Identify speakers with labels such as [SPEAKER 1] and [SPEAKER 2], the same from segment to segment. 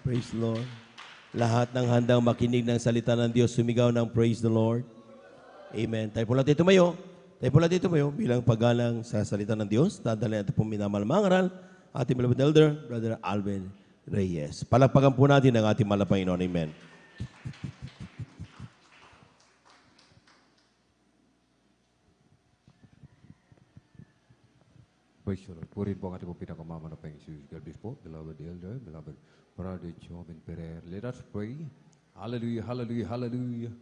[SPEAKER 1] Praise the Lord. Lahat ng handang makinig ng salita ng Diyos, sumigaw ng praise the Lord. Amen. Tayo po lang dito tumayo. Tayo po lang dito tumayo bilang paggalang sa salita ng Diyos. Dadalhin natin po minamalamangaral ating beloved elder, Brother Alvin Reyes. Palakpakan po natin ang ating mahal na Panginoon. Amen.
[SPEAKER 2] Praise the Lord. Purihin po ang ating pinakamama na Panginoon. God bless po, beloved elder, beloved brother Joven Pereira. Let us pray. Hallelujah, hallelujah, hallelujah.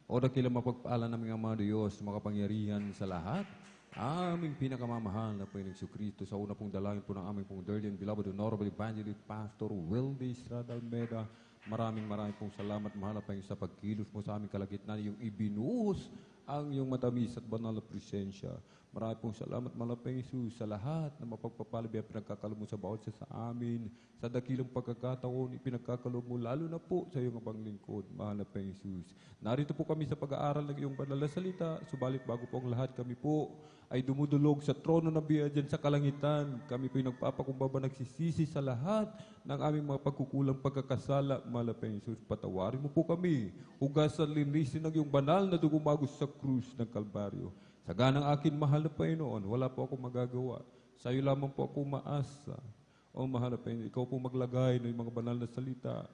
[SPEAKER 2] O dakilang mapagpaalan namin ang mga Diyos, makapangyarihan sa lahat. Aming pinakamamahal na Panginoong Kristo sa una pong dalangin po ng aming pong Darlian, beloved Honorable Evangelist Pastor Wildy Estrada Almeida. Maraming pong salamat, mahal na Panginoon, sa pagkilos mo sa aming kalagitnaan, yung ibinuhos ang iyong matamis at banal na presensya. Maraming pong salamat, mahal na Panginoon, sa lahat na mapagpapalabay ang pinagkakalob mo sa bawat sa amin. Sa dakilang pagkakataon, ipinagkakalob mo, lalo na po sa iyong abang lingkod, mahal na Panginoon. Narito po kami sa pag-aaral ng iyong banal na salita, subalit bago po ang lahat, kami po ay dumudulog sa trono na biya dyan sa kalangitan. Kami po ay nagpapakumbaba, nagsisisi sa lahat ng aming mga pagkukulang pagkakasala, mahal na Panginoon. Patawarin mo po kami, hugasan, linisin ng iyong banal na dugumagos sa krus ng Kalbaryo. Sa ganang akin, mahal na Panginoon, wala po ako magagawa. Sa iyo lamang po ako umaasa. O mahal na Panginoon, ikaw po maglagay ng mga banal na salita.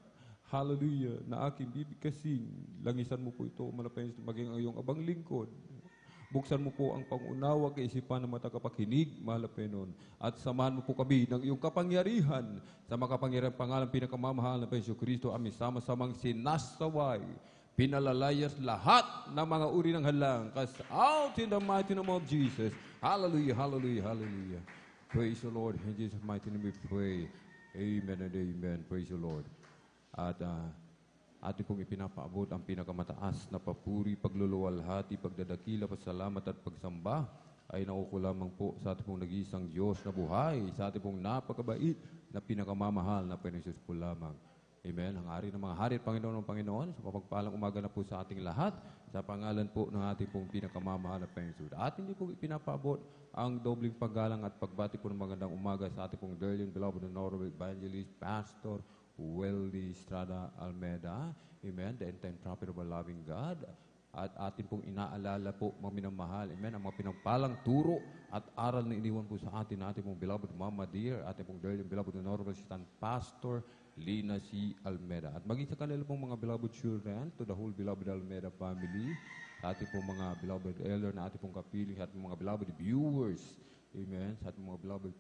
[SPEAKER 2] Hallelujah, na aking bibigkasin. Langisan mo po ito, mahal na Panginoon, maging ang iyong abang lingkod. Buksan mo po ang pangunawa kaisipan ng mga tagapakinig, mahal na Panginoon. At samahan mo po kami ng iyong kapangyarihan sa makapangyarihan pangalan pinakamamahal na Panginoon Kristo, aming sama-samang sinasaway, pinalalayas lahat ng mga uri ng halang. Cast out in the mighty name of Jesus. Hallelujah, hallelujah, hallelujah. Praise the Lord. In Jesus' mighty name we pray. Amen and amen. Praise the Lord. At ating pong ipinapaabot ang pinakamataas na papuri, pagluluwalhati, pagdadakila, pasalamat at pagsamba ay nauko lamang po sa ating pong nag-iisang Diyos na buhay, sa ating pong napakabait na pinakamamahal na Panginoon Jesus po lamang. Amen. Ang hari ng mga hari at Panginoon ng Panginoon, sa mapagpalang umaga na po sa ating lahat, sa pangalan po ng ating pong pinakamamahal na Panginoon. At hindi po ipinapaabot ang dobling paggalang at pagbati po ng magandang umaga sa ating pong Darlian, beloved Honorable Evangelist Pastor Wildy Estrada Almeida. Amen. The end-time prophet of our loving God. At atin pong inaalala po, mga minamahal, amen, ang mga pinagpalang turo at aral na iniwan po sa atin, ating pong beloved Mama Dear, ating pong Darlian, beloved Honorable Assistant Pastor Lina C. Almeida. At maging sa kanila pong mga beloved children, to the whole beloved Almeida family, sa ating pong mga beloved elder na ating pong kapiling, sa ating mga beloved viewers, amen, sa ating mga beloved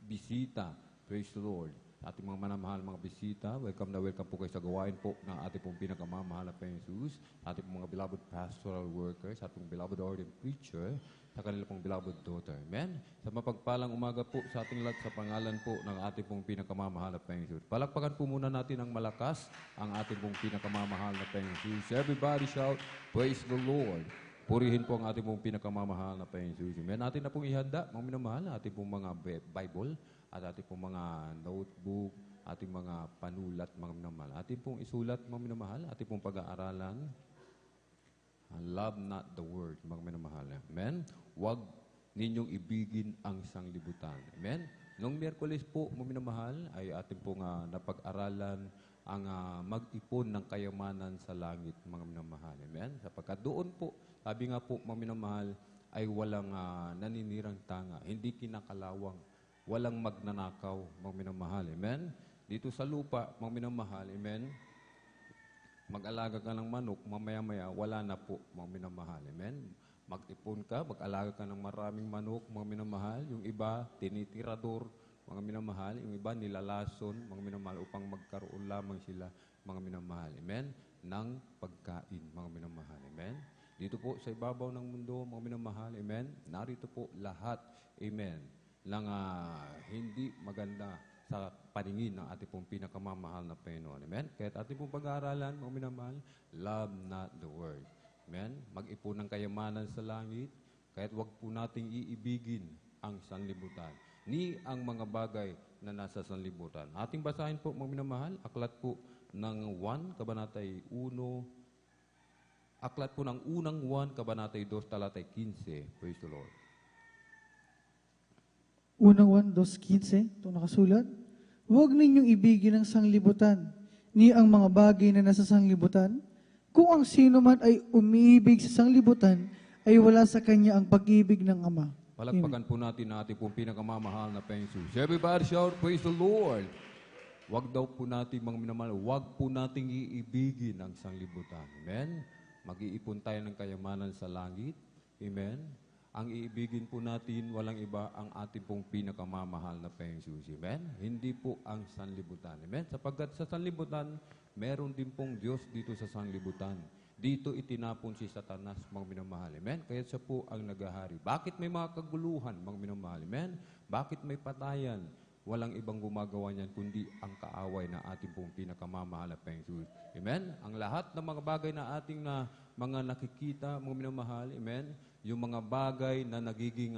[SPEAKER 2] bisita, praise the Lord. Sa ating mga manamahal, mga bisita, welcome na welcome po kayo sa gawain po ng ating pong pinakamamahal na Panginoon, sa ating pong mga beloved pastoral workers, sa ating beloved ordained preacher, sa kanila pong beloved daughter. Amen? Sa mapagpalang umaga po sa ating lahat sa pangalan po ng ating pong pinakamamahal na Panginoon. Palakpakan po muna natin ng malakas ang ating pong pinakamamahal na Panginoon. Everybody shout, praise the Lord. Purihin po ang ating pong pinakamamahal na Panginoon. Amen? Natin na pong ihanda, mga minamahal, ating pong mga Bible, at ating pong mga notebook, ating mga panulat, mga minamahal. Ating pong isulat, mga minamahal, ating pong pag-aaralan. Love not the word, mga minamahal. Amen? Huwag ninyong ibigin ang sanglibutan. Amen? Noong Miyerkules po, mga minamahal, ay ating pong napag-aralan ang mag-ipon ng kayamanan sa langit, mga minamahal. Amen? Sapagkat doon po, sabi nga po, mga minamahal, ay walang naninirang tanga, hindi kinakalawang, walang magnanakaw, mga minamahal. Amen? Dito sa lupa, mga minamahal, amen? Mag-alaga ka ng manok, mamaya-maya, wala na po, mga minamahal. Amen? Mag-ipon ka, mag-alaga ka ng maraming manok, mga minamahal. Yung iba, tinitirador, mga minamahal. Yung iba, nilalason, mga minamahal, upang magkaroon lamang sila, mga minamahal. Amen? Ng pagkain, mga minamahal. Amen? Dito po, sa ibabaw ng mundo, mga minamahal. Amen? Narito po lahat. Amen? Ng hindi maganda sa paningin ng ating pong pinakamamahal na Panginoon. Amen? Kaya ating pong pag-aaralan, mga minamahal, love not the word. Amen? Mag-ipon ng kayamanan sa langit, kaya't wag po nating iibigin ang sanlibutan, ni ang mga bagay na nasa sanlibutan. Ating basahin po, mga minamahal, aklat po ng 1, kabanatay 1, aklat po ng unang 1, kabanatay 2, talatay 15. Praise the Lord.
[SPEAKER 3] Unang 1, 2:15, ito nakasulat. huwag ninyong ibigin ang sanglibutan, ni ang mga bagay na nasa sanglibutan. Kung ang sino man ay umiibig sa sanglibutan, ay wala sa kanya ang pag-ibig ng Ama.
[SPEAKER 2] Palakpakan po natin na ating pong pinakamamahal na Panginoon Jesus. Everybody shout, praise the Lord. Wag daw po natin, mga minamahal, wag po nating iibigin ang sanglibutan. Amen? Mag-iipon tayo ng kayamanan sa langit. Amen? Ang iibigin po natin, walang iba, ang ating pong pinakamamahal na Panginoon Jesus. Amen? Hindi po ang sanlibutan. Amen? Sapagkat sa sanlibutan, meron din pong Diyos dito sa sanlibutan. Dito itinapon si Satanas, mga minamahal. Amen? Kaya siya po ang nagahari. Bakit may mga kaguluhan, mga minamahal? Amen? Bakit may patayan? Walang ibang gumagawa niyan, kundi ang kaaway na ating pong pinakamamahal na Panginoon. Amen? Ang lahat ng mga bagay na ating na mga nakikita, mga minamahal, amen? Yung mga bagay na nagiging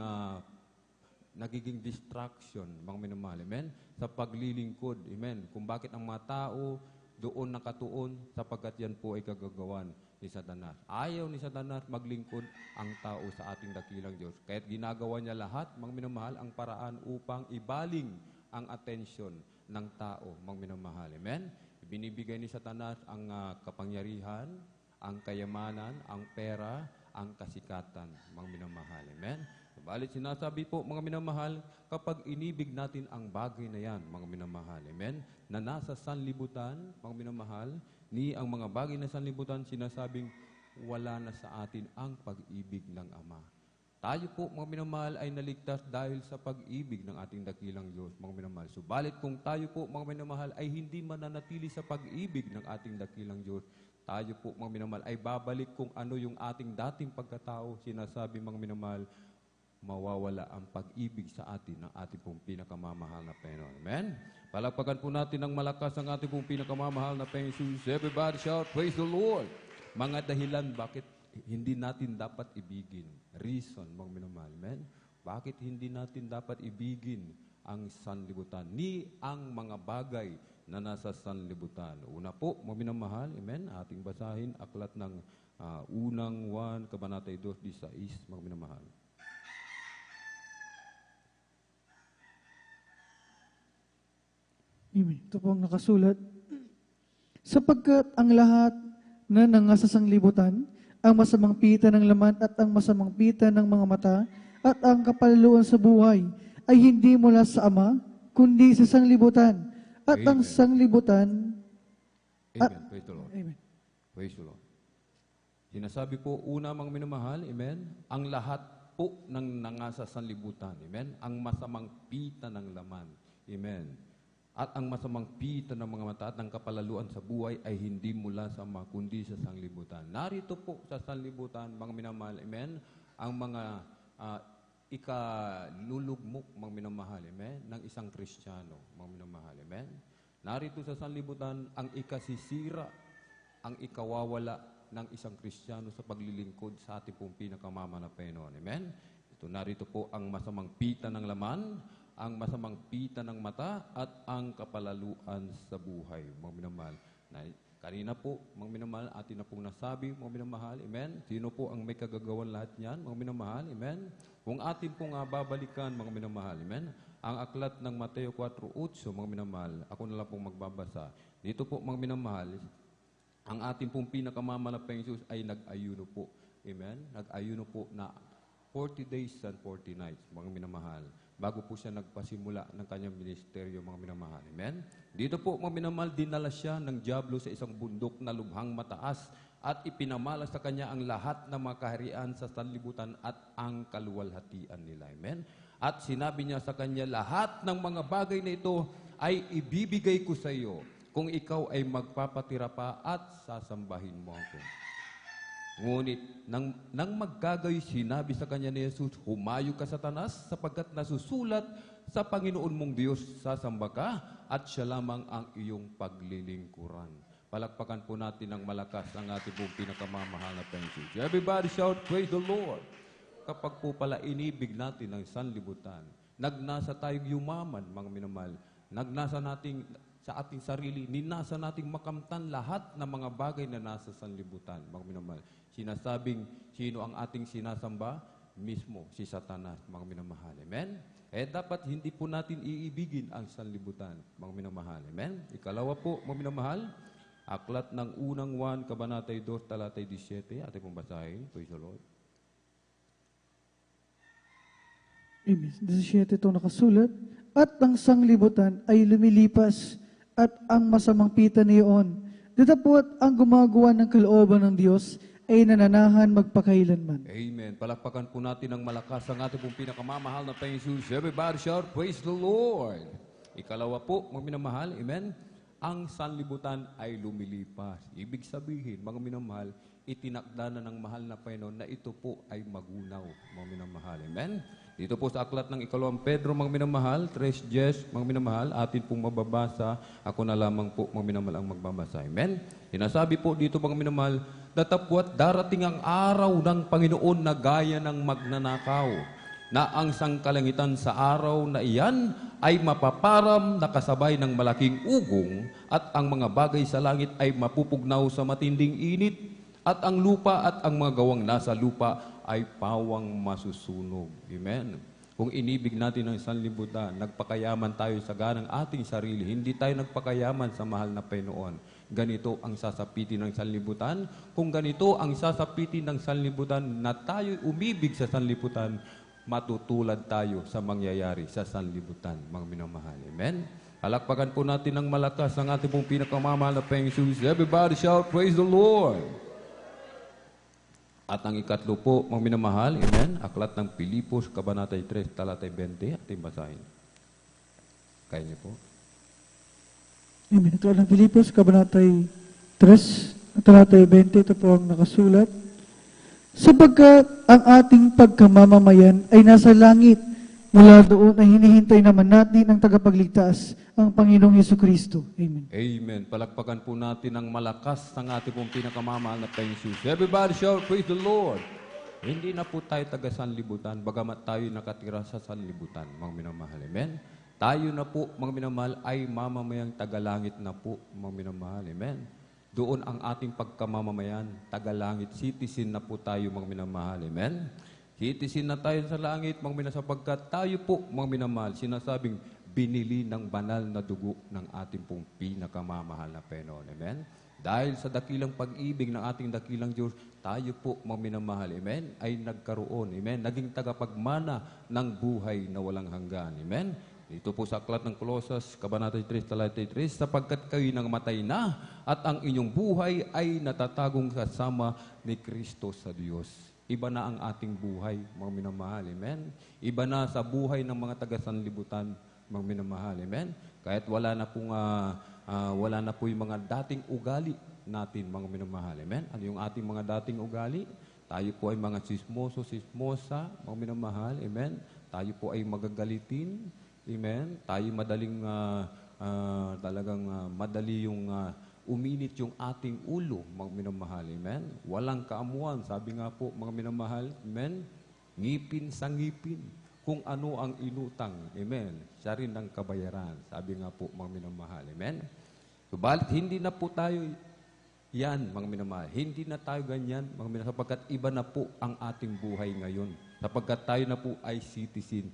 [SPEAKER 2] distraction, mga minamahal, amen? Sa paglilingkod, amen? Kung bakit ang mga tao doon nakatuon, sapagkat yan po ay kagagawan ni Satanas. Ayaw ni Satanas maglingkod ang tao sa ating dakilang Diyos. Kaya't ginagawa niya lahat, mga minamahal, ang paraan upang ibaling ang atensyon ng tao, mga minamahal, amen? Binibigay ni Satanas ang kapangyarihan, ang kayamanan, ang pera, ang kasikatan, mga minamahal. Amen? Subalit sinasabi po, mga minamahal, kapag inibig natin ang bagay na yan, mga minamahal. Amen? Na nasa sanlibutan, mga minamahal, ni ang mga bagay na sanlibutan, sinasabing wala na sa atin ang pag-ibig ng Ama. Tayo po, mga minamahal, ay naligtas dahil sa pag-ibig ng ating dakilang Diyos, mga minamahal. Subalit kung tayo po, mga minamahal, ay hindi mananatili sa pag-ibig ng ating dakilang Diyos, tayo po, mga minamahal, ay babalik kung ano yung ating dating pagkatao. Sinasabi, mga minamahal, mawawala ang pag-ibig sa atin ng ating pong pinakamamahal na Panginoon. Amen? Palakpakan po natin ng malakas ang ating pong pinakamamahal na Panginoon Jesus. Everybody shout, praise the Lord. Mga dahilan, bakit hindi natin dapat ibigin? Reason, mga minamahal. Amen? Bakit hindi natin dapat ibigin ang sanlibutan, ni ang mga bagay na nasa sanlibutan? Una po, mga minamahal, amen, ating basahin, aklat ng unang 1, kabanatay 2:16, mga minamahal.
[SPEAKER 3] Amen. Ito po ang nakasulat. Sapagkat ang lahat na nangasa sa sanglibutan, ang masamang pita ng laman at ang masamang pita ng mga mata at ang kapalaluan sa buhay ay hindi mula sa Ama, kundi sa sanglibutan. At ang
[SPEAKER 2] Amen.
[SPEAKER 3] sanglibutan...
[SPEAKER 2] Amen. Praise the Lord.
[SPEAKER 3] Amen.
[SPEAKER 2] Praise the Lord. Sinasabi po, una, mga minamahal, amen, ang lahat po ng nangasa sanlibutan, amen, ang masamang pita ng laman, amen, at ang masamang pita ng mga mata at ng kapalaluan sa buhay ay hindi mula sa Ama, kundi sa sanlibutan. Narito po sa sanlibutan, mga minamahal, amen, ang mga ikalulugmok, mga minamahal, amen, ng isang Kristiyano, mga minamahal, amen. Narito sa sanlibutan ang ikasisira, ang ikawawala ng isang Kristiyano sa paglilingkod sa ating pong pinakamamahal na Panginoon. Amen? Ito, narito po ang masamang pita ng laman, ang masamang pita ng mata, at ang kapalaluan sa buhay. Mga minamahal. Kanina po, mga minamahal, atin na pong nasabi, mga minamahal, amen? Sino po ang may kagagawan lahat niyan, mga minamahal, amen? Kung atin pong babalikan, mga minamahal, amen? Ang aklat ng Mateo 4:8, mga minamahal, ako na lang pong magbabasa. Dito po, mga minamahal, ang ating pong pinakamamahal na Panginoon Jesus ay nag-ayuno po. Amen? Nag-ayuno po na 40 days and 40 nights, mga minamahal. Bago po siya nagpasimula ng kanyang ministeryo, mga minamahal. Amen? Dito po, mga minamahal, dinala siya ng dyablo sa isang bundok na lubhang mataas at ipinamala sa kanya ang lahat ng mga kaharian sa sanlibutan at ang kaluwalhatian nila. Amen? At sinabi niya sa kanya, lahat ng mga bagay na ito ay ibibigay ko sa iyo kung ikaw ay magpapatira pa at sasambahin mo ako. Ngunit, nang magkagayoy, sinabi sa kanya ni Jesus, humayo ka, Satanas, sapagkat nasusulat sa Panginoon mong Diyos, sasamba ka, at siya lamang ang iyong paglilingkuran. Palakpakan po natin ng malakas ang ating pong pinakamamahal na Panginoon. Everybody shout, praise the Lord. Kapag po pala inibig natin ang sanlibutan, nagnasa tayong yumaman, mga minamahal, nagnasa nating sa ating sarili, ninasa nating makamtan lahat ng mga bagay na nasa sanlibutan, mga minamahal. Sinasabing, sino ang ating sinasamba? mismo si Satanas, mga minamahal. Amen? Dapat hindi po natin iibigin ang sanlibutan, mga minamahal. Amen? Ikalawa po, mga minamahal, aklat ng unang 1, Kabanatay 2, talatay 17. Ating pong basahin. Praise the Lord.
[SPEAKER 3] Amen. 17 ito nakasulat. At ang sanglibutan ay lumilipas at ang masamang pita niyon. Datapot ang gumagawa ng kalooban ng Diyos ay nananahan magpakailanman.
[SPEAKER 2] Amen. Palakpakan po natin ng malakas ang ating pong pinakamamahal na Panginoon Jesus. Everybody shout, praise the Lord. Ikalawa po, mga minamahal, amen, ang sanlibutan ay lumilipas. Ibig sabihin, mga minamahal, itinakda na ng mahal na Panginoon na ito po ay magunaw, mga minamahal. Amen? Dito po sa aklat ng ikalawang Pedro, mga minamahal, 3:10, mga minamahal, atin pong mababasa. Ako na lamang po, mga minamahal, ang magbabasa. Amen? Sinasabi po dito, mga minamahal, datapwat darating ang araw ng Panginoon na gaya ng magnanakaw, na ang sangkalangitan sa araw na iyan ay mapaparam na kasabay ng malaking ugong at ang mga bagay sa langit ay mapupugnaw sa matinding init at ang lupa at ang mga gawang nasa lupa ay pawang masusunog. Amen. Kung inibig natin ang sanlibutan, nagpakayaman tayo sa ganang ating sarili, hindi tayo nagpakayaman sa mahal na Panginoon. Ganito ang sasapitin ng sanlibutan. Kung ganito ang sasapitin ng sanlibutan na tayo umibig sa sanlibutan, matutulad tayo sa mangyayari sa sanlibutan, mga minamahal. Amen? Halakpakan po natin ng malakas ang ating pong pinakamamahal na Panginoon Jesus. Everybody shout, praise the Lord! At ang ikatlo po, mga minamahal, amen, aklat ng Pilipos, Kabanatay 3, talatay 20, ating basahin. Kaya niyo po.
[SPEAKER 3] Amen. Aklat ng Pilipos, Kabanatay 3, talatay 20, ito po ang nakasulat. Sapagkat ang ating pagkamamamayan ay nasa langit, mula doon ay hinihintay naman natin ang tagapagligtas, ang Panginoong Hesukristo. Amen.
[SPEAKER 2] Amen. Palakpakan po natin ng malakas ng ating pong pinakamamahal na Panginoon Jesus. Everybody shout, praise the Lord! Hindi na po tayo taga sanlibutan, bagamat tayo nakatira sa sanlibutan, mga minamahal. Amen? Tayo na po, mga minamahal, ay mamamayang tagalangit na po, mga minamahal. Amen? Doon ang ating pagkamamamayan, tagalangit, citizen na po tayo, mga minamahal. Amen? Citizen na tayo sa langit, mga minamahal, sapagkat tayo po, mga minamahal, sinasabing binili ng banal na dugo ng ating pong pinakamamahal na Panginoon. Amen? Dahil sa dakilang pag-ibig ng ating dakilang Diyos, tayo po, mga minamahal, amen, ay nagkaroon, amen, naging tagapagmana ng buhay na walang hanggan. Amen? Dito po sa aklat ng Kolosas, Kabanatay 3, talatay 3, sapagkat kayo nang matay na at ang inyong buhay ay natatagong kasama ni Kristo sa Diyos. Iba na ang ating buhay, mga minamahal. Amen? Iba na sa buhay ng mga taga-sanlibutan, mga minamahal. Amen? Kahit wala na po yung mga dating ugali natin, mga minamahal. Amen? Ano yung ating mga dating ugali? Tayo po ay mga sismoso, sismosa, mga minamahal. Amen? Tayo po ay magagalitin. Amen? Tayo madaling, madali yung uminit yung ating ulo, mga minamahal. Amen? Walang kaamuan. Sabi nga po, mga minamahal. Amen? Ngipin sa ngipin. Kung ano ang inutang. Amen? Siya rin ang kabayaran. Sabi nga po, mga minamahal. Amen? Subalit, hindi na po tayo yan, mga minamahal. Hindi na tayo ganyan, mga minamahal, sapagkat iba na po ang ating buhay ngayon. Sapagkat tayo na po ay citizen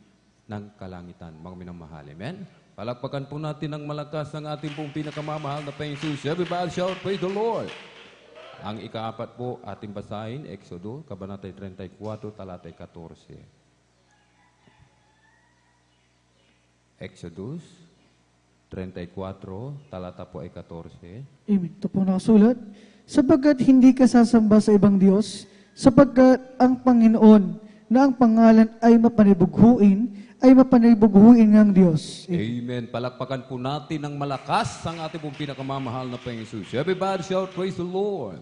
[SPEAKER 2] ng kalangitan, mga minamahal. Amen? Palakpakan po natin ng malakas ng ating pong pinakamamahal na Panginoon Jesus. Everybody shout, praise the Lord! Ang ikaapat po, ating basahin, Exodo, Kabanatay 34, talatay 14. Exodus 34, talata po ay 14.
[SPEAKER 3] Amen. Ito po nakasulat. Sapagkat hindi ka sasamba sa ibang Diyos, sapagkat ang Panginoon na ang pangalan ay mapanibughuin ng Diyos.
[SPEAKER 2] Amen. Palakpakan po natin ng malakas ang ating pong pinakamamahal na Panginoon Jesus. Everybody shout, praise the Lord!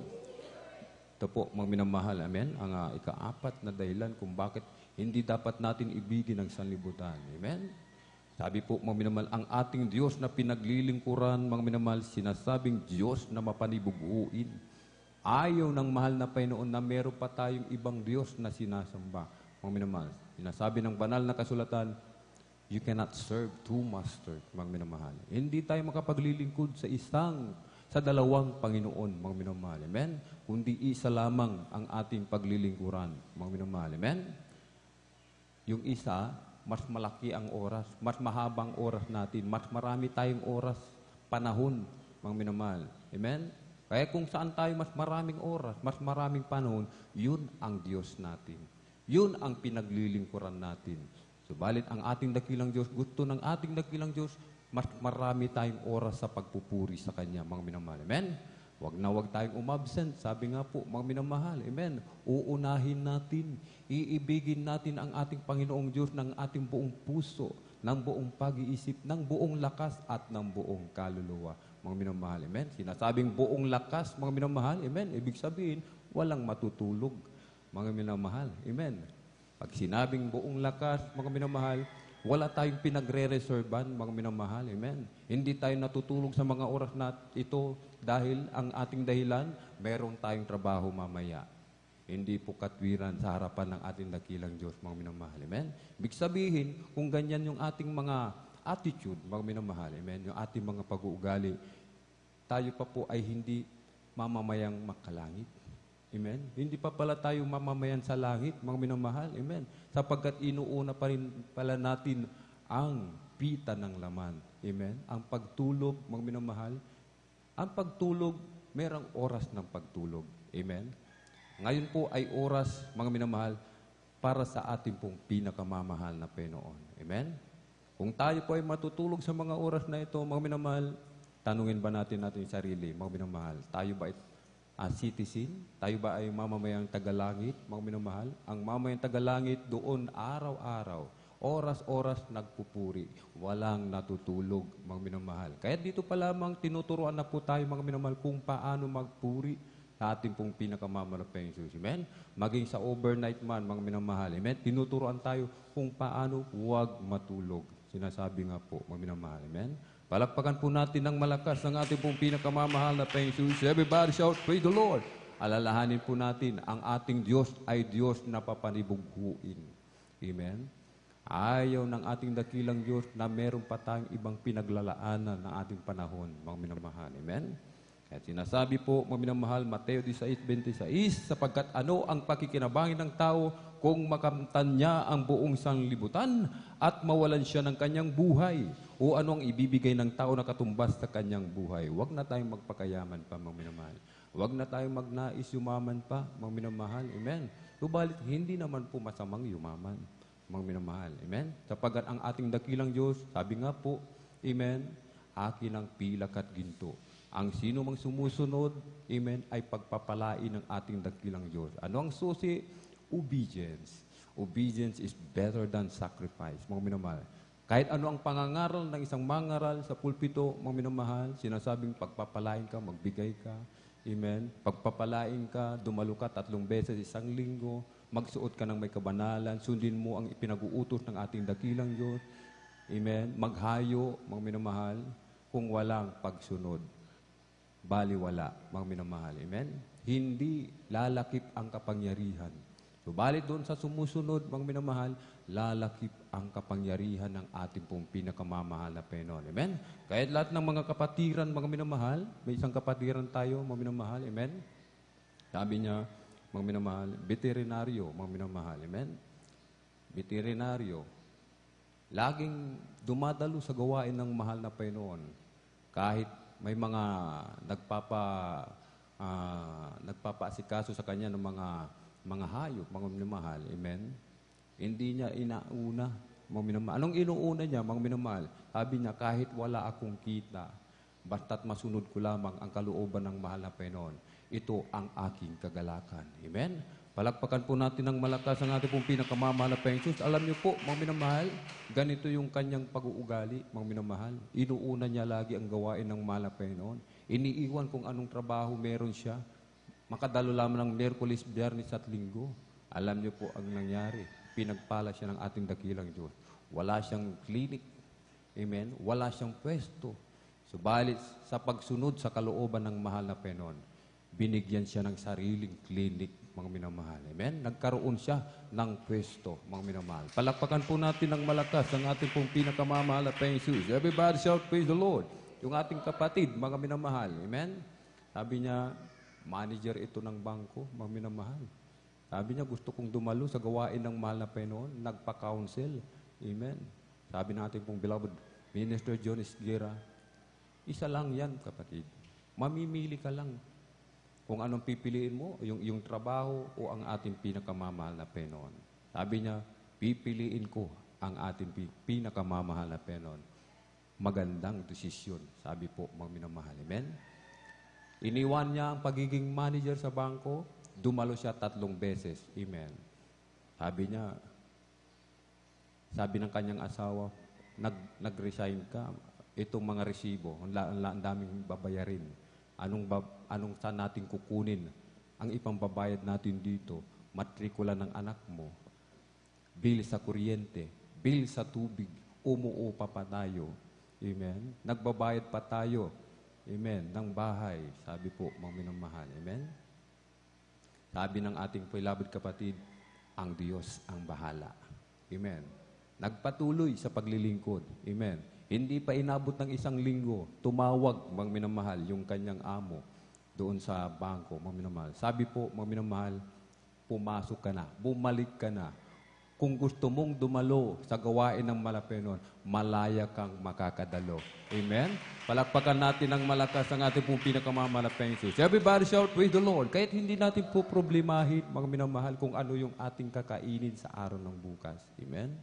[SPEAKER 2] Ito po, mga minamahal, amen, ang ikaapat na dahilan kung bakit hindi dapat natin ibigin ang sanlibutan. Amen? Sabi po, mga minamahal, ang ating Diyos na pinaglilingkuran, mga minamahal, sinasabing Diyos na mapanibughuin. Ayaw ng mahal na Panginoon na meron pa tayong ibang Diyos na sinasamba. Mga minamahal, sinasabi ng banal na kasulatan, you cannot serve two masters, mga minamahal. Hindi tayo makapaglilingkod sa dalawang Panginoon, mga minamahal. Amen? Kundi isa lamang ang ating paglilingkuran, mga minamahal. Amen? Yung isa, mas malaki ang oras, mas mahabang oras natin, mas marami tayong oras, panahon, mga minamahal. Amen? Kaya kung saan tayo mas maraming oras, mas maraming panahon, yun ang Diyos natin. Yun ang pinaglilingkuran natin. Subalit ang ating dakilang Diyos, gusto ng ating dakilang Diyos, mas marami tayong oras sa pagpupuri sa Kanya, mga minamahal. Amen? Wag tayong umabsent. Sabi nga po, mga minamahal. Amen? Uunahin natin, iibigin natin ang ating Panginoong Diyos ng ating buong puso, ng buong pag-iisip, ng buong lakas at ng buong kaluluwa, mga minamahal. Amen? Sinasabing buong lakas, mga minamahal. Amen? Ibig sabihin, walang matutulog, mga minamahal. Amen? Pag sinabing buong lakas, mga minamahal, wala tayong pinagre-reservan, mga minamahal. Amen? Hindi tayo natutulog sa mga oras na ito dahil ang ating dahilan, meron tayong trabaho mamaya. Hindi po katwiran sa harapan ng ating dakilang Diyos, mga minamahal. Amen? Ibig sabihin, kung ganyan yung ating mga attitude, mga minamahal, amen, yung ating mga pag-uugali, tayo pa po ay hindi mamamayang makalangit. Amen? Hindi pa pala tayo mamamayan sa langit, mga minamahal. Amen? Sapagkat inuuna pa rin pala natin ang pita ng laman. Amen? Ang pagtulog, mga minamahal. Ang pagtulog, merong oras ng pagtulog. Amen? Ngayon po ay oras, mga minamahal, para sa ating pong pinakamamahal na Panginoon. Amen? Kung tayo po ay matutulog sa mga oras na ito, mga minamahal, tanungin ba natin yung sarili, mga minamahal, tayo ba ay citizen? Tayo ba ay mamamayang tagalangit, mga minamahal? Ang mamamayang tagalangit doon araw-araw, oras-oras nagpupuri, walang natutulog, mga minamahal. Kaya dito pa lamang tinuturuan na po tayo, mga minamahal, kung paano magpuri sa ating pong pinakamamalaking Jesus. Amen? Maging sa overnight man, mga minamahal. Amen? Tinuturuan tayo kung paano huwag matulog. Sinasabi nga po, mga minamahal. Amen? Palakpakan po natin ng malakas ang ating pong pinakamamahal na Panginoon Jesus. Everybody shout, praise the Lord. Alalahanin po natin, ang ating Diyos ay Diyos na papanibughuin. Amen? Ayaw ng ating dakilang Diyos na meron pa tayong ibang pinaglalaanan ng ating panahon, mga minamahal. Amen? At sinasabi po, mga minamahal, Mateo 16:26, sapagkat ano ang pakikinabangin ng tao kung makamtan niya ang buong sanlibutan at mawalan siya ng kanyang buhay? O ano ang ibibigay ng tao na katumbas sa kanyang buhay? Huwag na tayong magpakayaman pa, mga minamahal. Huwag na tayong magnais yumaman pa, mga minamahal. Amen? Subalit, hindi naman po masamang yumaman, mga minamahal. Amen? Sapagkat ang ating dakilang Diyos, sabi nga po, amen, akin ang pilak at ginto. Ang sino mang sumusunod, amen, ay pagpapalain ng ating dakilang Diyos. Ano ang susi? Obedience. Obedience is better than sacrifice, mga minamahal. Kahit ano ang pangangaral ng isang mangaral sa pulpito, mga minamahal, sinasabing pagpapalain ka, magbigay ka, amen, pagpapalain ka, dumalo ka 3 beses isang linggo, magsuot ka ng may kabanalan, sundin mo ang ipinag-uutos ng ating dakilang Diyos, amen, maghayo, mga minamahal, kung walang pagsunod. Baliwala, mga minamahal. Amen? Hindi lalakip ang kapangyarihan. Subalit doon sa sumusunod, mga minamahal, lalakip ang kapangyarihan ng ating pong pinakamamahal na Panginoon. Amen? Kahit lahat ng mga kapatiran, mga minamahal, may isang kapatiran tayo, mga minamahal. Amen? Sabi niya, mga minamahal, veterinaryo, mga minamahal. Amen? Veterinaryo. Laging dumadalo sa gawain ng mahal na Panginoon. Kahit may mga nagpapaasikaso sa kanya ng mga hayop, mga minamahal. Amen? Hindi niya inauna, mga minamahal. Anong inuuna niya, mga minamahal? Sabi niya, kahit wala akong kita, basta't masunod ko lamang ang kalooban ng mahal na Panginoon, ito ang aking kagalakan. Amen? Palakpakan po natin ng malakas ang ating pong pinakamamahal na Panginoon. Alam niyo po, mga minamahal, ganito yung kanyang pag-uugali, mga minamahal. Inuuna niya lagi ang gawain ng mahal na Panginoon. Iniiwan kung anong trabaho meron siya. Makadalo lamang ng Miyerkules, Biyernes at Linggo. Alam niyo po ang nangyari. Pinagpala siya ng ating dakilang Diyos. Wala siyang clinic. Amen? Wala siyang pwesto. Subalit sa pagsunod sa kalooban ng mahal na Panginoon, binigyan siya ng sariling clinic, mga minamahal. Amen? Nagkaroon siya ng pwesto, mga minamahal. Palakpakan po natin ng malakas ang ating pong pinakamamahal na Panginoon Jesus. Everybody shout, praise the Lord. Yung ating kapatid, mga minamahal. Amen? Sabi niya, manager ito ng bangko, mga minamahal. Sabi niya, gusto kong dumalo sa gawain ng mahal na Panginoon. Nagpa-counsel. Amen. Sabi natin pong beloved Minister John Esguera, isa lang yan, kapatid. Mamimili ka lang kung anong pipiliin mo, yung trabaho o ang ating pinakamamahal na Panginoon. Sabi niya, pipiliin ko ang ating pinakamamahal na Panginoon. Magandang desisyon, sabi po, mga minamahal. Amen? Iniwan niya ang pagiging manager sa bangko, dumalo siya 3 beses. Amen. Sabi ng kanyang asawa, nag-resign ka, itong mga resibo, ang daming babayarin. Anong saan natin kukunin? Ang ipambabayad natin dito, matrikula ng anak mo, bill sa kuryente, bill sa tubig, umuupa pa tayo. Amen. Nagbabayad pa tayo. Amen. Ng bahay. Sabi po, mga minamahal. Amen. Sabi ng ating beloved kapatid, ang Diyos ang bahala. Amen. Nagpatuloy sa paglilingkod. Amen. Hindi pa inabot ng 1 linggo, tumawag, mga minamahal, yung kanyang amo doon sa bangko, mga minamahal. Sabi po, mga minamahal, pumasok ka na, bumalik ka na. Kung gusto mong dumalo sa gawain ng Malapenon, malaya kang makakadalo. Amen? Palakpakan natin ng malakas ang ating pong pinakamamalaking Jesus. Everybody shout, praise the Lord. Kahit hindi natin po problemahin, mga minamahal, kung ano yung ating kakainin sa araw ng bukas. Amen?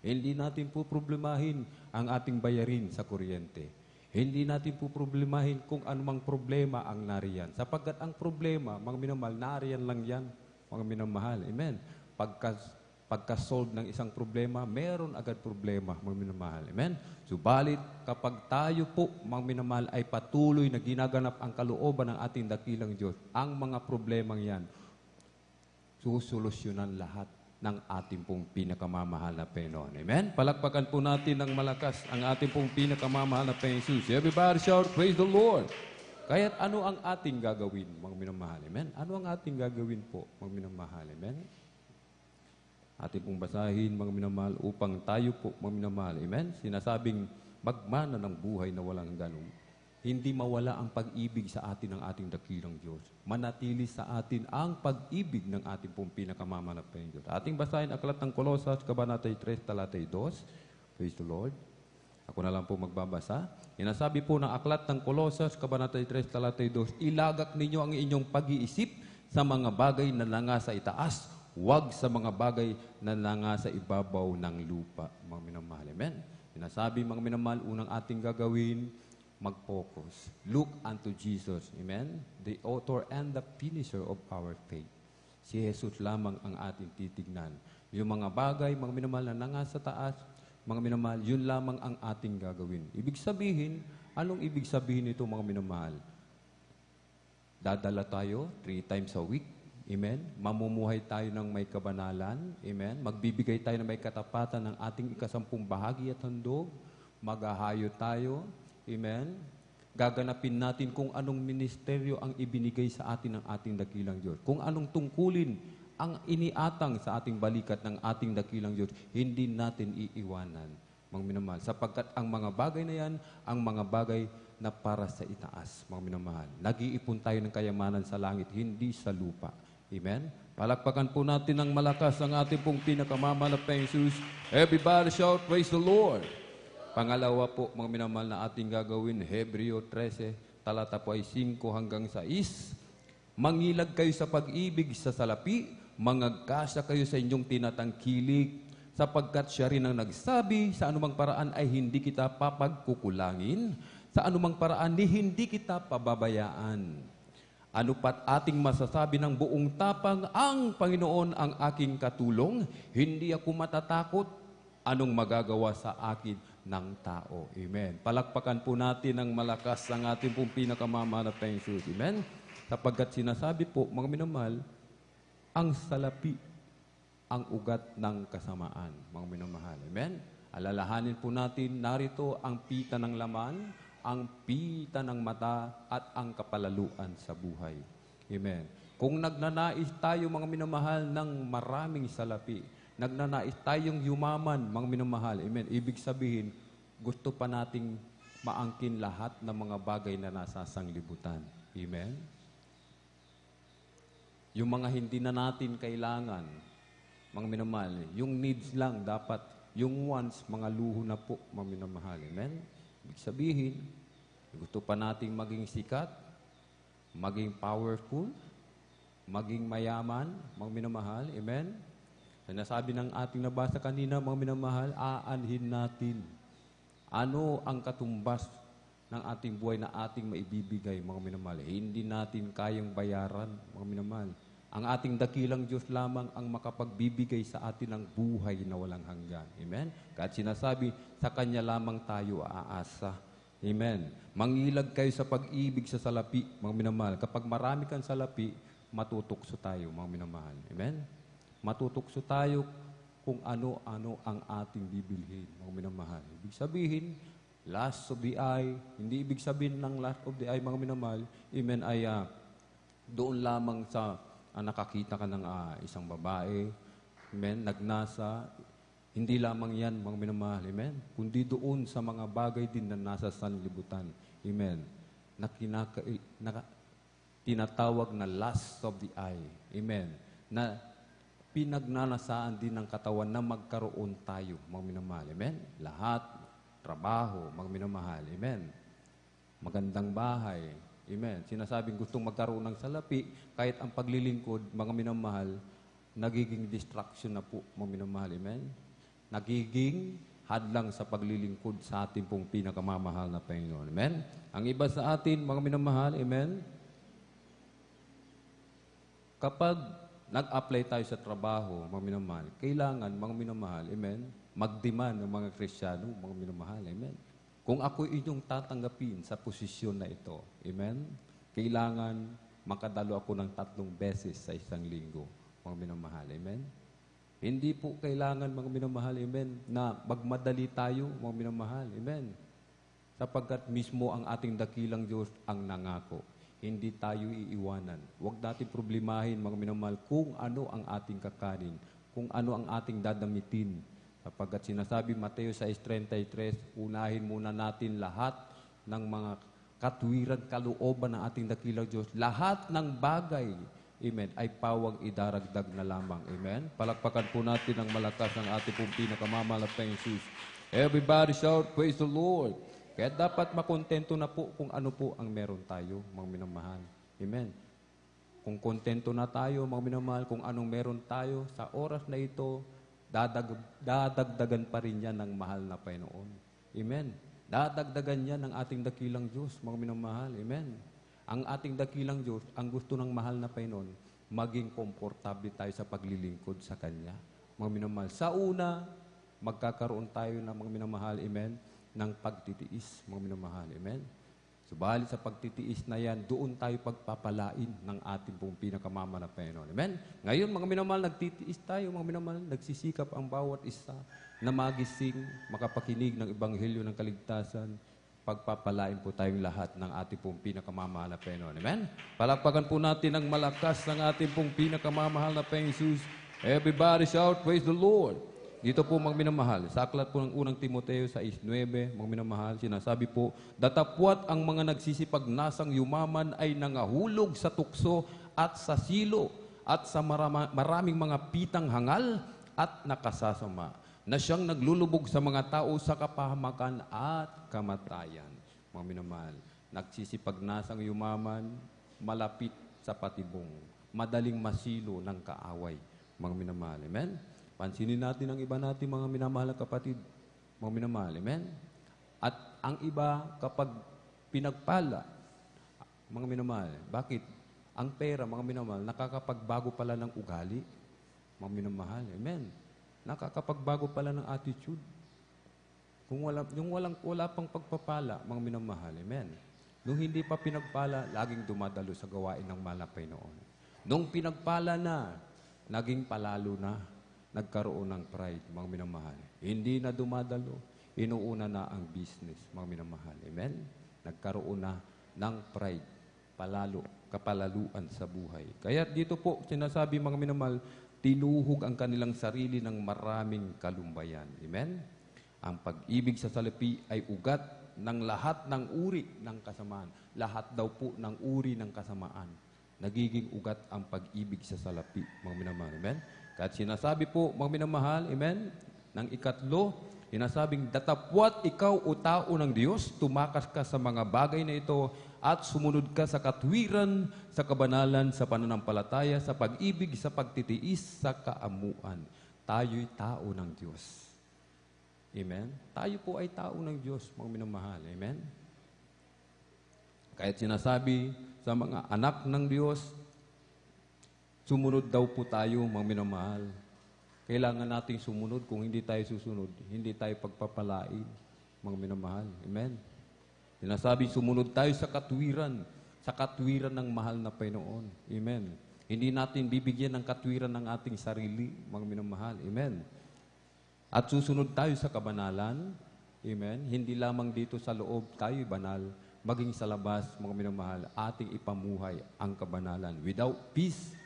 [SPEAKER 2] Hindi natin po problemahin ang ating bayarin sa kuryente. Hindi natin po problemahin kung anumang problema ang nariyan. Sapagkat ang problema, mga minamahal, nariyan lang yan, mga minamahal. Amen? Pagka-solve ng isang problema, meron agad problema, mga minamahal. Amen? Subalit, kapag tayo po, mga minamahal, ay patuloy na ginaganap ang kalooban ng ating dakilang Diyos, ang mga problemang yan, susolusyonan lahat ng ating pong pinakamamahal na Panginoon. Amen? Palakpakan po natin ng malakas ang ating pong pinakamamahal na Panginoon Jesus. Everybody shout, praise the Lord! Kaya't ano ang ating gagawin, mga minamahal? Amen? Ano ang ating gagawin po, mga minamahal? Amen? Ating pong basahin, mga minamahal, upang tayo po, mga minamahal. Amen? Sinasabing magmana ng buhay na walang ganun. Hindi mawala ang pag-ibig sa atin ng ating dakilang Diyos. Manatili sa atin ang pag-ibig ng ating pong pinakamamahal Diyos. Ating basahin aklat ng Kolosas, Kabanata 3, Talata 2. Praise the Lord. Ako na lang po magbabasa. Inasabi po ng aklat ng Kolosas, Kabanata 3, Talata 2, ilagak ninyo ang inyong pag-iisip sa mga bagay na nangasa itaas, huwag sa mga bagay na nangasa ibabaw ng lupa. Mga minamahal. Amen? Inasabi, mga minamahal, unang ating gagawin, mag-focus. Look unto Jesus. Amen? The author and the finisher of our faith. Si Jesus lamang ang ating titignan. Yung mga bagay, mga minamahal na nangasa taas, mga minamahal, yun lamang ang ating gagawin. Ibig sabihin, anong ibig sabihin nito, mga minamahal? Dadala tayo 3 times a week. Amen? Mamumuhay tayo ng may kabanalan. Amen? Magbibigay tayo ng may katapatan ng ating ikasampung bahagi at handog. Maghahayo tayo. Amen? Gaganapin natin kung anong ministeryo ang ibinigay sa atin ng ating dakilang Diyos. Kung anong tungkulin ang iniatang sa ating balikat ng ating dakilang Diyos, hindi natin iiwanan, mga minamahal. Sapagkat ang mga bagay na yan, ang mga bagay na para sa itaas, mga minamahal. Nag-iipon tayo ng kayamanan sa langit, hindi sa lupa. Amen? Palakpakan po natin ng malakas ang ating pong pinakamamahal na Jesus. Everybody shout, praise the Lord! Pangalawa po, mga minamahal na ating gagawin, Hebreo 13, talata po ay 5 hanggang 6. Mangilag kayo sa pag-ibig sa salapi, mangagkasya kayo sa inyong tinatangkilik, sapagkat siya rin ang nagsabi, sa anumang paraan ay hindi kita papagkukulangin, sa anumang paraan ni hindi kita pababayaan. Ano pat ating masasabi ng buong tapang, ang Panginoon ang aking katulong, hindi ako matatakot, anong magagawa sa akin ng tao. Amen. Palakpakan po natin ng malakas ang ating pong pinakamamahal na Jesus. Amen. Sapagkat sinasabi po, mga minamahal, ang salapi, ang ugat ng kasamaan. Mga minamahal. Amen. Alalahanin po natin, narito ang pita ng laman, ang pita ng mata, at ang kapalaluan sa buhay. Amen. Kung nagnanais tayo, mga minamahal, ng maraming salapi, nagnanais tayong yumaman, mga minamahal. Amen. Ibig sabihin, gusto pa nating maangkin lahat ng mga bagay na nasa sanglibutan. Amen. Yung mga hindi na natin kailangan, mga minamahal, yung needs lang dapat, yung wants, mga luho na po, mga minamahal. Amen? Ibig sabihin, gusto pa nating maging sikat, maging powerful, maging mayaman, mga minamahal. Amen? Sinasabi ng ating nabasa kanina, mga minamahal, aanhin natin. Ano ang katumbas ng ating buhay na ating maibibigay, mga minamahal? Hindi natin kayang bayaran, mga minamahal. Ang ating dakilang Diyos lamang ang makapagbibigay sa atin ng buhay na walang hanggan. Amen? Kahit sinasabi, sa Kanya lamang tayo aasa. Amen? Mangilag kayo sa pag-ibig sa salapi, mga minamahal. Kapag marami kang salapi, matutukso tayo, mga minamahal. Amen? Matutukso tayo kung ano-ano ang ating bibilhin, mga minamahal. Ibig sabihin, last of the eye, hindi ibig sabihin ng last of the eye, mga minamahal, amen, ay doon lamang sa nakakita ka ng isang babae, amen, nagnasa, hindi lamang yan, mga minamahal, amen, kundi doon sa mga bagay din na nasa sanlibutan, amen, na tinatawag na lust of the eye, amen, na pinagnanasaan din ng katawan na magkaroon tayo, mga minamahal, amen, lahat, trabaho, mga minamahal, amen, magandang bahay, amen. Sinasabing gustong magkaroon ng salapi, kahit ang paglilingkod, mga minamahal, nagiging distraction na po, mga minamahal, amen. Nagiging hadlang sa paglilingkod sa ating pong pinakamamahal na Panginoon, amen. Ang iba sa atin, mga minamahal, amen, kapag nag-apply tayo sa trabaho, mga minamahal, kailangan, mga minamahal, amen, mag-demand ng mga Kristiyano, mga minamahal, amen. Kung ako inyong tatanggapin sa posisyon na ito, amen, kailangan makadalo ako ng 3 beses sa isang linggo, mga minamahal, amen. Hindi po kailangan, mga minamahal, amen, na magmadali tayo, mga minamahal, amen. Sapagkat mismo ang ating dakilang Diyos ang nangako. Hindi tayo iiwanan. Huwag natin problemahin, mga minamahal, kung ano ang ating kakanin, kung ano ang ating dadamitin. Sapagkat sinasabi Mateo 6:33, unahin muna natin lahat ng mga katwiran, kalooban ng ating dakilang Diyos. Lahat ng bagay, amen, ay pawang idaragdag na lamang. Amen? Palakpakan po natin ang malakas ng ating pong pinakamamahal na Panginoon Jesus. Everybody shout, praise the Lord. Kaya dapat makontento na po kung ano po ang meron tayo, mga minamahal. Amen? Kung kontento na tayo, mga minamahal, kung anong meron tayo, sa oras na ito, dadagdagan pa rin yan ng mahal na Panginoon. Amen. Dadagdagan yan ng ating dakilang Diyos, mga minamahal. Amen. Ang ating dakilang Diyos, ang gusto ng mahal na Panginoon, maging komportable tayo sa paglilingkod sa Kanya. Mga minamahal. Sa una, magkakaroon tayo ng mga minamahal, amen, ng pagtitiis, mga minamahal. Amen. Subalit sa pagtitiis na yan, doon tayo pagpapalain ng ating pong pinakamamahal na Panginoon. Amen? Ngayon, mga minamahal, nagtitiis tayo, mga minamahal, nagsisikap ang bawat isa na magising, makapakinig ng Ebanghelyo ng Kaligtasan, pagpapalain po tayong lahat ng ating pong pinakamamahal na Panginoon. Amen? Palakpakan po natin ang malakas ng ating pong pinakamamahal na Panginoon Jesus. Everybody shout, praise the Lord. Dito po, mga minamahal, sa aklat po ng unang Timoteo 6:9, mga minamahal, sinasabi po, datapwat ang mga nagsisipagnasang yumaman ay nangahulog sa tukso at sa silo at sa maraming mga pitang hangal at nakasasama, na siyang naglulubog sa mga tao sa kapahamakan at kamatayan. Mga minamahal, nagsisipagnasang yumaman, malapit sa patibong, madaling masilo ng kaaway. Mga minamahal, amen? Pansinin natin ang iba natin, mga minamahal na kapatid, mga minamahal, amen? At ang iba, kapag pinagpala, mga minamahal, bakit? Ang pera, mga minamahal, nakakapagbago pala ng ugali, mga minamahal, amen? Nakakapagbago pala ng attitude. Kung wala pang pagpapala, mga minamahal, amen? Nung hindi pa pinagpala, laging dumadalo sa gawain ng mahal na Panginoon. Nung pinagpala na, naging palalo na. Nagkaroon ng pride, mga minamahal. Hindi na dumadalo, inuuna na ang business, mga minamahal. Amen? Nagkaroon na ng pride, kapalaluan sa buhay. Kaya dito po, sinasabi, mga minamahal, tinuhog ang kanilang sarili ng maraming kalumbayan. Amen? Ang pag-ibig sa salapi ay ugat ng lahat ng uri ng kasamaan. Lahat daw po ng uri ng kasamaan. nagiging ugat ang pag-ibig sa salapi, mga minamahal. Amen? Kahit sinasabi po, mga minamahal, amen, ng ikatlo, sinasabing, datapwat ikaw o tao ng Diyos, tumakas ka sa mga bagay na ito at sumunod ka sa katwiran, sa kabanalan, sa pananampalataya, sa pag-ibig, sa pagtitiis, sa kaamuan. Tayo'y tao ng Diyos. Amen? Tayo po ay tao ng Diyos, mga minamahal. Amen? Kahit sinasabi sa mga anak ng Diyos, sumunod daw po tayo, mga minamahal. Kailangan nating sumunod. Kung hindi tayo susunod, hindi tayo pagpapalain, mga minamahal. Amen? Sinasabi, sumunod tayo sa katwiran ng mahal na Panginoon. Amen? Hindi natin bibigyan ng katwiran ng ating sarili, mga minamahal. Amen? At susunod tayo sa kabanalan. Amen? Hindi lamang dito sa loob tayo banal, maging sa labas, mga minamahal, ating ipamuhay ang kabanalan. Without peace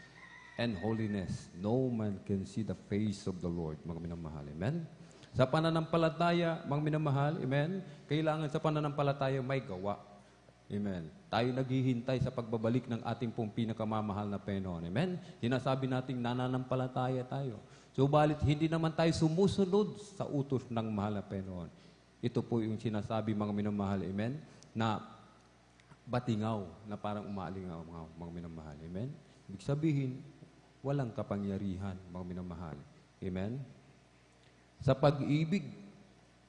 [SPEAKER 2] and holiness, no man can see the face of the Lord, mga minamahal. Amen? Sa pananampalataya, mga minamahal, amen, kailangan sa pananampalataya may gawa. Amen. Tayo naghihintay sa pagbabalik ng ating pong pinakamamahal na Panginoon. Amen? Sinasabi nating nananampalataya tayo. Subalit, hindi naman tayo sumusunod sa utos ng mahal na Panginoon. Ito po yung sinasabi, mga minamahal, amen, na batingaw, na parang umaalingaw, mga minamahal. Amen? Ibig sabihin, walang kapangyarihan, mga minamahal. Amen? Sa pag-ibig,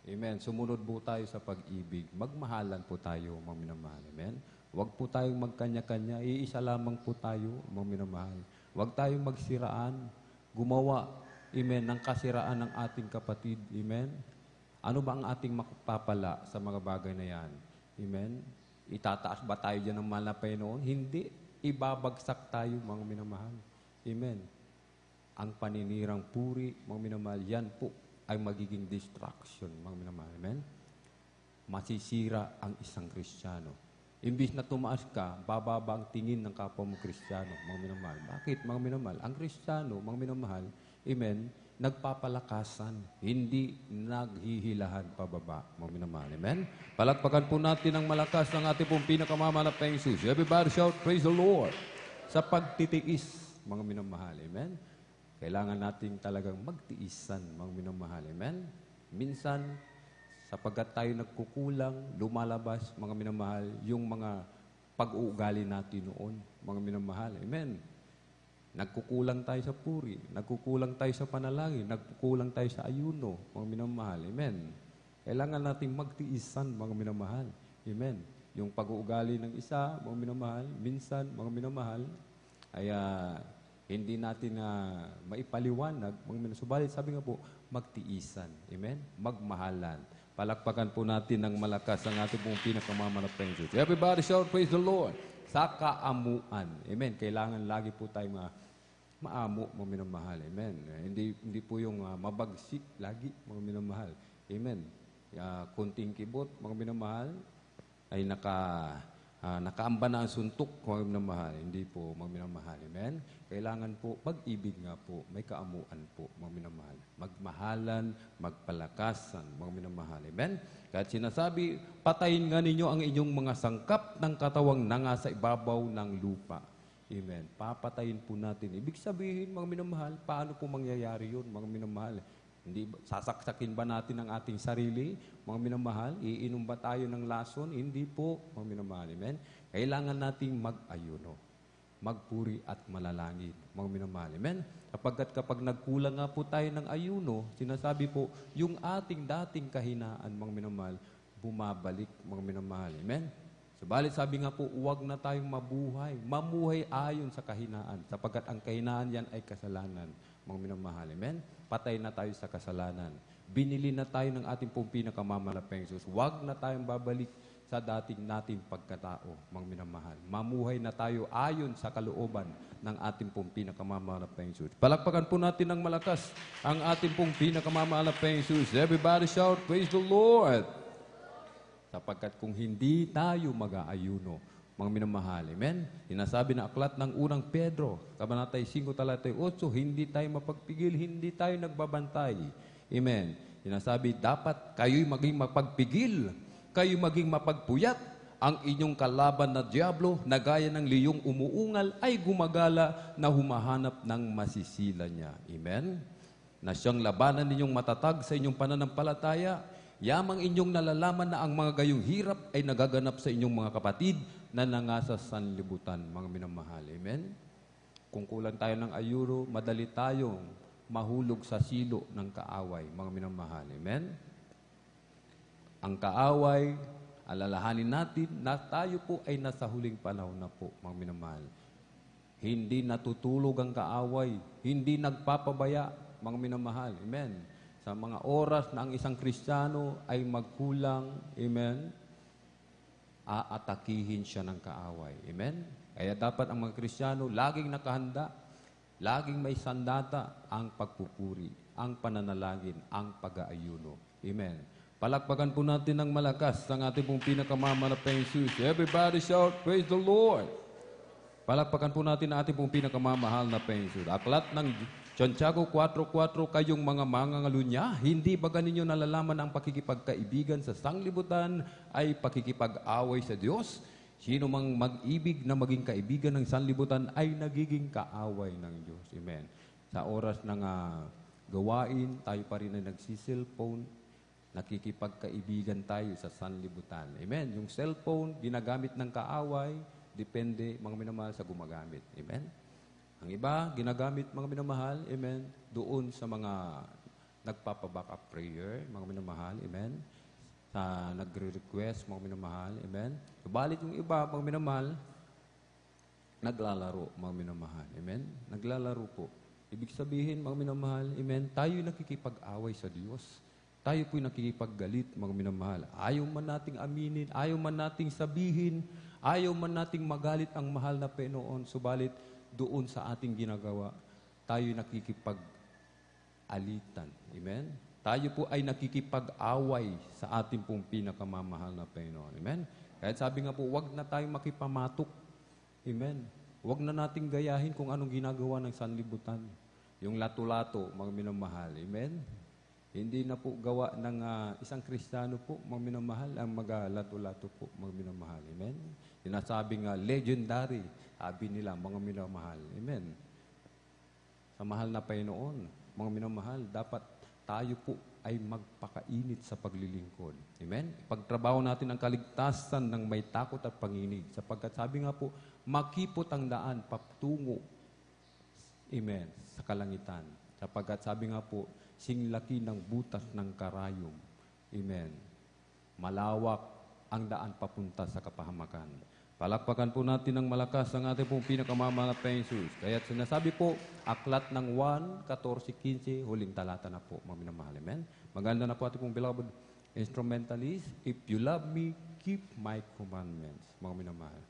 [SPEAKER 2] amen, sumunod po tayo sa pag-ibig. Magmahalan po tayo, mga minamahal. Amen? Huwag po tayong magkanya-kanya. Iisa lamang po tayo, mga minamahal. Huwag tayong magsiraan. Gumawa, amen, ng kasiraan ng ating kapatid. Amen? Ano ba ang ating makapapala sa mga bagay na yan? Amen? Itataas ba tayo dyan ng mahal na Panginoon? Hindi. Ibabagsak tayo, mga minamahal. Amen? Ang paninirang puri, mga minamahal, yan po ay magiging distraction, mga minamahal. Amen? Masisira ang isang Kristiyano. Imbis na tumaas ka, bababa ang tingin ng kapwa mo Kristiyano, mga minamahal. Bakit, mga minamahal? Ang Kristiyano, mga minamahal, amen, nagpapalakasan, hindi naghihilahan pababa, mga minamahal. Amen? Palakpakan po natin ang malakas ng ating pong pinakamamahal na Panginoon. Everybody shout, praise the Lord. Sa pagtitiis, mga minamahal. Amen? Kailangan natin talagang magtiisan, mga minamahal. Amen? Minsan, sapagkat tayo nagkukulang, lumalabas, mga minamahal, yung mga pag-uugali natin noon, mga minamahal. Amen? Nagkukulang tayo sa puri, nagkukulang tayo sa panalangin, nagkukulang tayo sa ayuno, mga minamahal. Amen? Kailangan natin magtiisan, mga minamahal. Amen? Yung pag-uugali ng isa, mga minamahal, minsan, mga minamahal, ay hindi natin maipaliwanag. Subalit, sabi nga po, magtiisan. Amen? Magmahalan. Palakpakan po natin ng malakas ang ating pong pinakamamahal na Panginoon. Everybody shout, praise the Lord. Sa kaamuan. Amen? Kailangan lagi po tayo maamo, mga minamahal. Amen? Hindi po yung mabagsik lagi, mga minamahal. Amen? Kunting kibot, mga minamahal, ay nakaamba na ang suntok, mga minamahal. Hindi po, mga minamahal. Amen? Kailangan po, pag-ibig nga po, may kaamuan po, mga minamahal. Magmahalan, magpalakasan, mga minamahal. Amen? Kahit sinasabi, patayin nga ninyo ang inyong mga sangkap ng katawang nanga sa ibabaw ng lupa. Amen? Papatayin po natin. Ibig sabihin, mga minamahal, paano po mangyayari yun, mga minamahal? Hindi, sasaksakin ba natin ang ating sarili, mga minamahal? Iinom ba tayo ng lason? Hindi po, mga minamahal. Amen? Kailangan nating mag-ayuno, magpuri at manalangin, mga minamahal. Amen? Kapag nagkulang nga po tayo ng ayuno, sinasabi po, yung ating dating kahinaan, mga minamahal, bumabalik, mga minamahal. Amen? Subalit sabi nga po, huwag na tayong mamuhay ayon sa kahinaan, sapagkat ang kahinaan yan ay kasalanan, mga minamahal. Amen? Patay na tayo sa kasalanan. Binili na tayo ng ating pong pinakamamahal na Panginoon. Huwag na tayong babalik sa dating nating pagkatao, mga minamahal. Mamuhay na tayo ayon sa kalooban ng ating pong pinakamamahal na Panginoon. Palakpakan po natin ng malakas ang ating pong pinakamamahal na Panginoon. Everybody shout, praise the Lord! Sapagkat kung hindi tayo mag-aayuno, mga minamahal, amen? Sinasabi na aklat ng unang Pedro, Kabanatay 5, talatay 8, hindi tayo mapagpigil, hindi tayo nagbabantay. Amen? Sinasabi, dapat kayo'y maging mapagpigil, kayo'y maging mapagpuyat, Ang inyong kalaban na diablo, na gaya ng liyong umuungal, ay gumagala na humahanap ng masisila niya. Amen? Na siyang labanan ninyong matatag sa inyong pananampalataya, yamang inyong nalalaman na ang mga gayong hirap ay nagaganap sa inyong mga kapatid na nangasa sanlibutan, mga minamahal. Amen? Kung kulang tayo ng ayuro, madali tayong mahulog sa silo ng kaaway, mga minamahal. Amen? Ang kaaway, alalahanin natin na tayo po ay nasa huling panahon na po, mga minamahal. Hindi natutulog ang kaaway, hindi nagpapabaya, mga minamahal. Amen? Sa mga oras na ang isang Kristiyano ay magkulang, amen, aatakihin siya ng kaaway. Amen? Kaya dapat ang mga Kristiyano laging nakahanda, laging may sandata ang pagpupuri, ang pananalangin, ang pag-aayuno. Amen? Palakpakan po natin ng malakas ang ating pong pinakamamanap na Jesus. Everybody shout, praise the Lord! Palakpakan po natin ang ating pong pinakamamahal na Jesus. Aklat ng Santiago 4:4, kayong mga mangangalunya, hindi ba ganinyo nalalaman ang pakikipagkaibigan sa sanglibutan ay pakikipag-away sa Diyos? Sino mang mag-ibig na maging kaibigan ng sanlibutan ay nagiging kaaway ng Diyos. Amen. Sa oras ng gawain, tayo pa rin ay nagsi-cellphone, nakikipagkaibigan tayo sa sanlibutan. Amen. Yung cellphone, ginagamit ng kaaway, depende, mga minamahal, sa gumagamit. Amen. Ang iba, ginagamit, mga minamahal, amen, doon sa mga nagpapabackup prayer, mga minamahal, amen, sa nagre-request, mga minamahal, amen. Subalit yung iba, mga minamahal, naglalaro, mga minamahal, amen. Naglalaro po. Ibig sabihin, mga minamahal, amen, tayo nakikipag-away sa Diyos. Tayo po'y nakikipaggalit, mga minamahal. Ayaw man nating aminin, ayaw man nating sabihin, ayaw man nating magalit ang mahal na Panginoon, subalit doon sa ating ginagawa, tayo nakikipag-alitan. Amen? Tayo po ay nakikipag-away sa ating pong pinakamamahal na Panginoon. Amen? Kaya sabi nga po, wag na tayong makipamatok. Amen? Wag na nating gayahin kung anong ginagawa ng sanlibutan. Yung lato-lato, mga minamahal. Amen? Hindi na po gawa ng isang Kristiyano po, mga minamahal, ang mag-lato-lato po, mga minamahal. Amen? Sinasabing legendary, sabi nila, mga minamahal. Amen? Sa mahal na Panginoon, mga minamahal, dapat tayo po ay magpakainit sa paglilingkod. Amen? Pagtrabaho natin ang kaligtasan ng may takot at panginig. Sapagkat sabi nga po, makipot ang daan patungo, amen, sa kalangitan. Sapagkat sabi nga po, singlaki ng butas ng karayom. Amen. Malawak ang daan papunta sa kapahamakan. Palakpakan po natin ng malakas ang ating pong pinakamamahal na Jesus. Kaya sinasabi po, aklat ng 1:14-15, huling talata na po, mga minamahal. Amen. Maganda na po ating pong beloved instrumentalist. If you love me, keep my commandments, mga minamahal.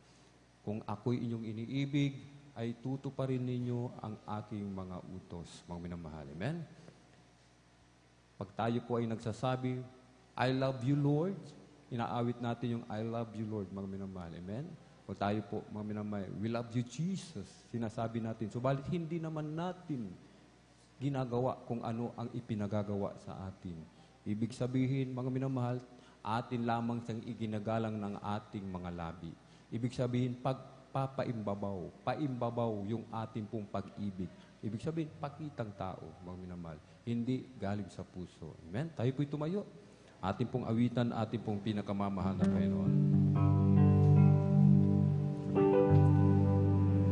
[SPEAKER 2] Kung ako'y inyong iniibig, ay tutuparin ninyo ang aking mga utos, mga minamahal. Amen. Pag tayo po ay nagsasabi, I love you, Lord, inaawit natin yung I love you, Lord, mga minamahal. Amen? O tayo po, mga minamahal, we love you, Jesus, sinasabi natin. Subalit, hindi naman natin ginagawa kung ano ang ipinagagawa sa atin. Ibig sabihin, mga minamahal, atin lamang siyang iginagalang ng ating mga labi. Ibig sabihin, paimbabaw yung ating pong pag-ibig. Ibig sabihin, pakitang tao, mga minamahal. Hindi galing sa puso. Amen? Tayo po'y tumayo. Ating pong awitan, ating pong pinakamamahal na Panginoon.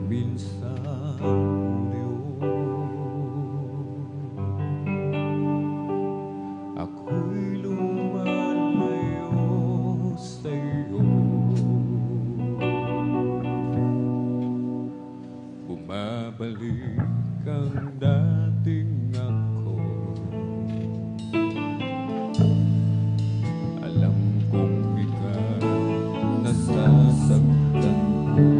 [SPEAKER 2] Minsan, Diyos, ako'y lumalayo sa iyo. Bumabalik ang dating ako. Alam kong ikaw nasasaktan ko.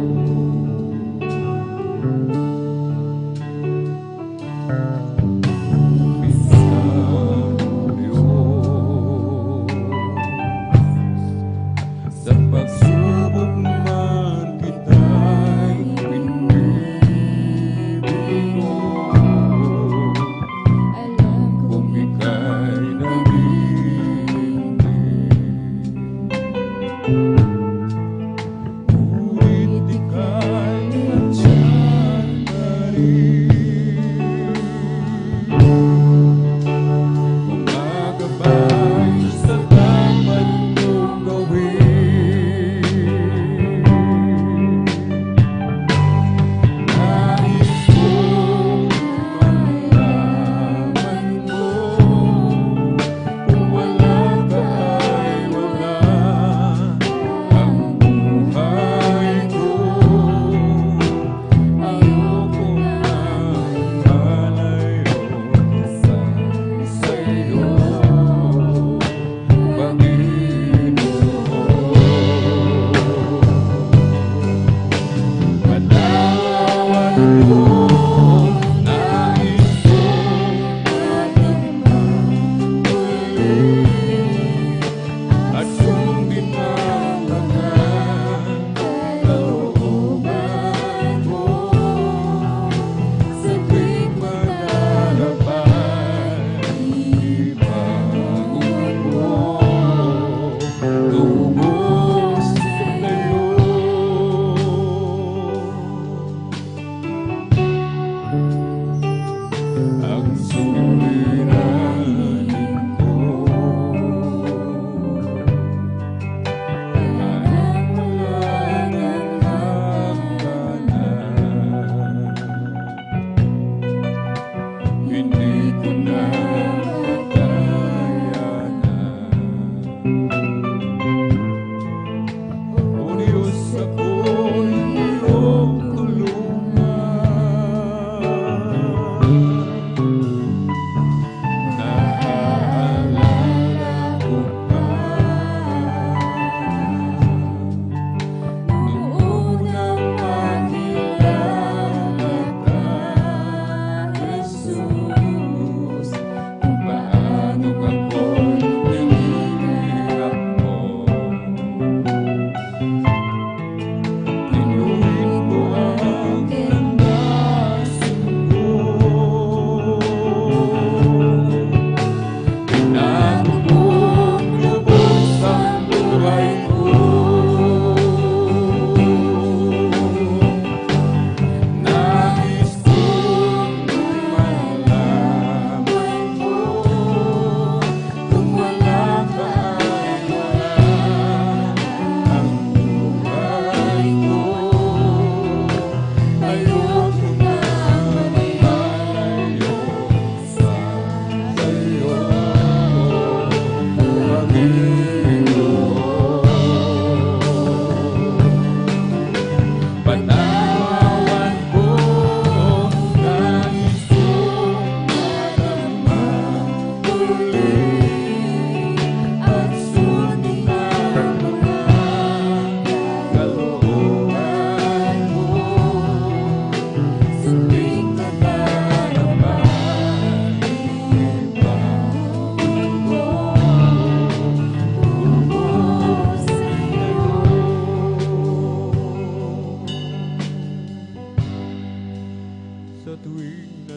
[SPEAKER 2] Minsan, Diyos, sa pagsubok man kita'y pinibig mo. sa tuwing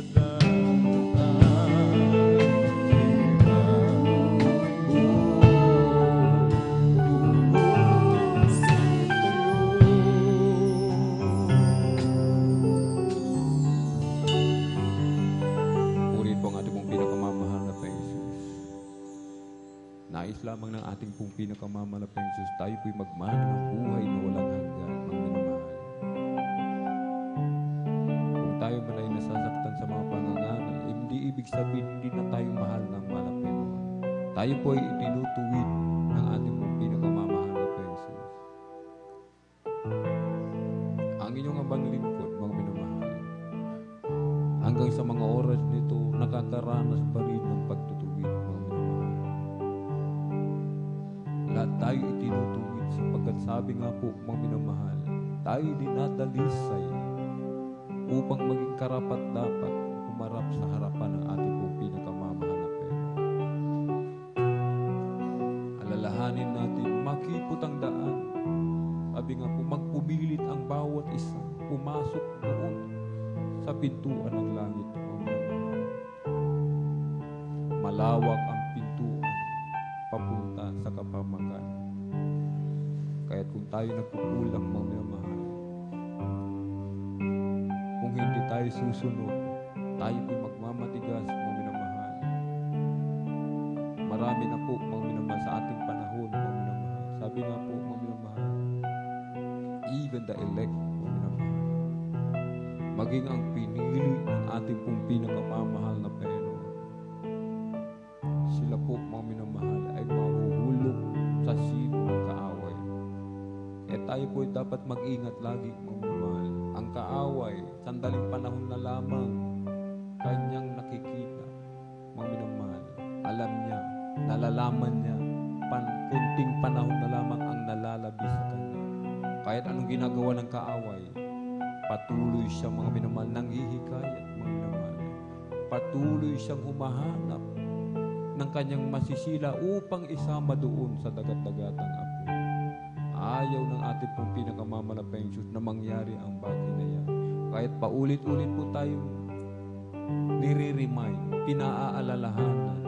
[SPEAKER 2] Purihin po ang ating pong pinakamamahal na Panginoon. Nais lamang ng ating pong pinakamamahal na Panginoon, tayo po'y magmana ng buhay na walang hanggan, ang minamahal. Kung tayo man ay nasasaktan sa mga pangangaral, hindi ibig sabihin hindi na tayo mahal ng Panginoon. Tayo po ay itinutuwid ng ating pong pinakamamahal na Panginoon. Ang inyong abang lingkod, mga minamahal, hanggang sa mga oras nito, nakakaranas pa rin ng pagtutuwid, mga minamahal. Lahat tayo itinutuwid sapagkat sabi nga po, mga minamahal, tayo dinadalisay upang maging karapat dapat humarap sa harapan ng ating pong pinakamamahal na Panginoon. Alalahanin natin, makipot ang daan. Sabi nga po, magpumilit ang bawat isa, pumasok doon sa pintuan ng langit. Malawak ang pintuan papunta sa kapamakan. Kaya't kung tayo nagkukulang, mga minamahal, kung hindi tayo susunod, tayo po'y magmamatigas, mga minamahal. Marami na po, mga minamahal, sa ating panahon, mga minamahal. Sabi nga po, mga minamahal, even the elect, mga minamahal, maging ang pinili ng ating pong pinakamamahal na Panginoon, sila po, mga minamahal, ay mahuhulog sa sino ng kaaway. Kaya tayo po ay dapat mag-ingat lagi, mga minamahal. Ang kaaway, sandaling panahon na lamang, kanyang nakikita, mga minamahal. Alam niya, nalalaman niya, kunting panahon na lamang ang nalalabi sa kanya. Kahit anong ginagawa ng kaaway, patuloy siyang, mga minamahal, nanghihikayat, mga minamahal. Patuloy siyang humahanap ng kanyang masisila upang isama doon sa dagat-dagatang apo. Ayaw ng ating pong pinakamamalaking Diyos na mangyari ang bagay na yan. Kahit paulit-ulit po tayong nire-remind, pinaaalalahanan,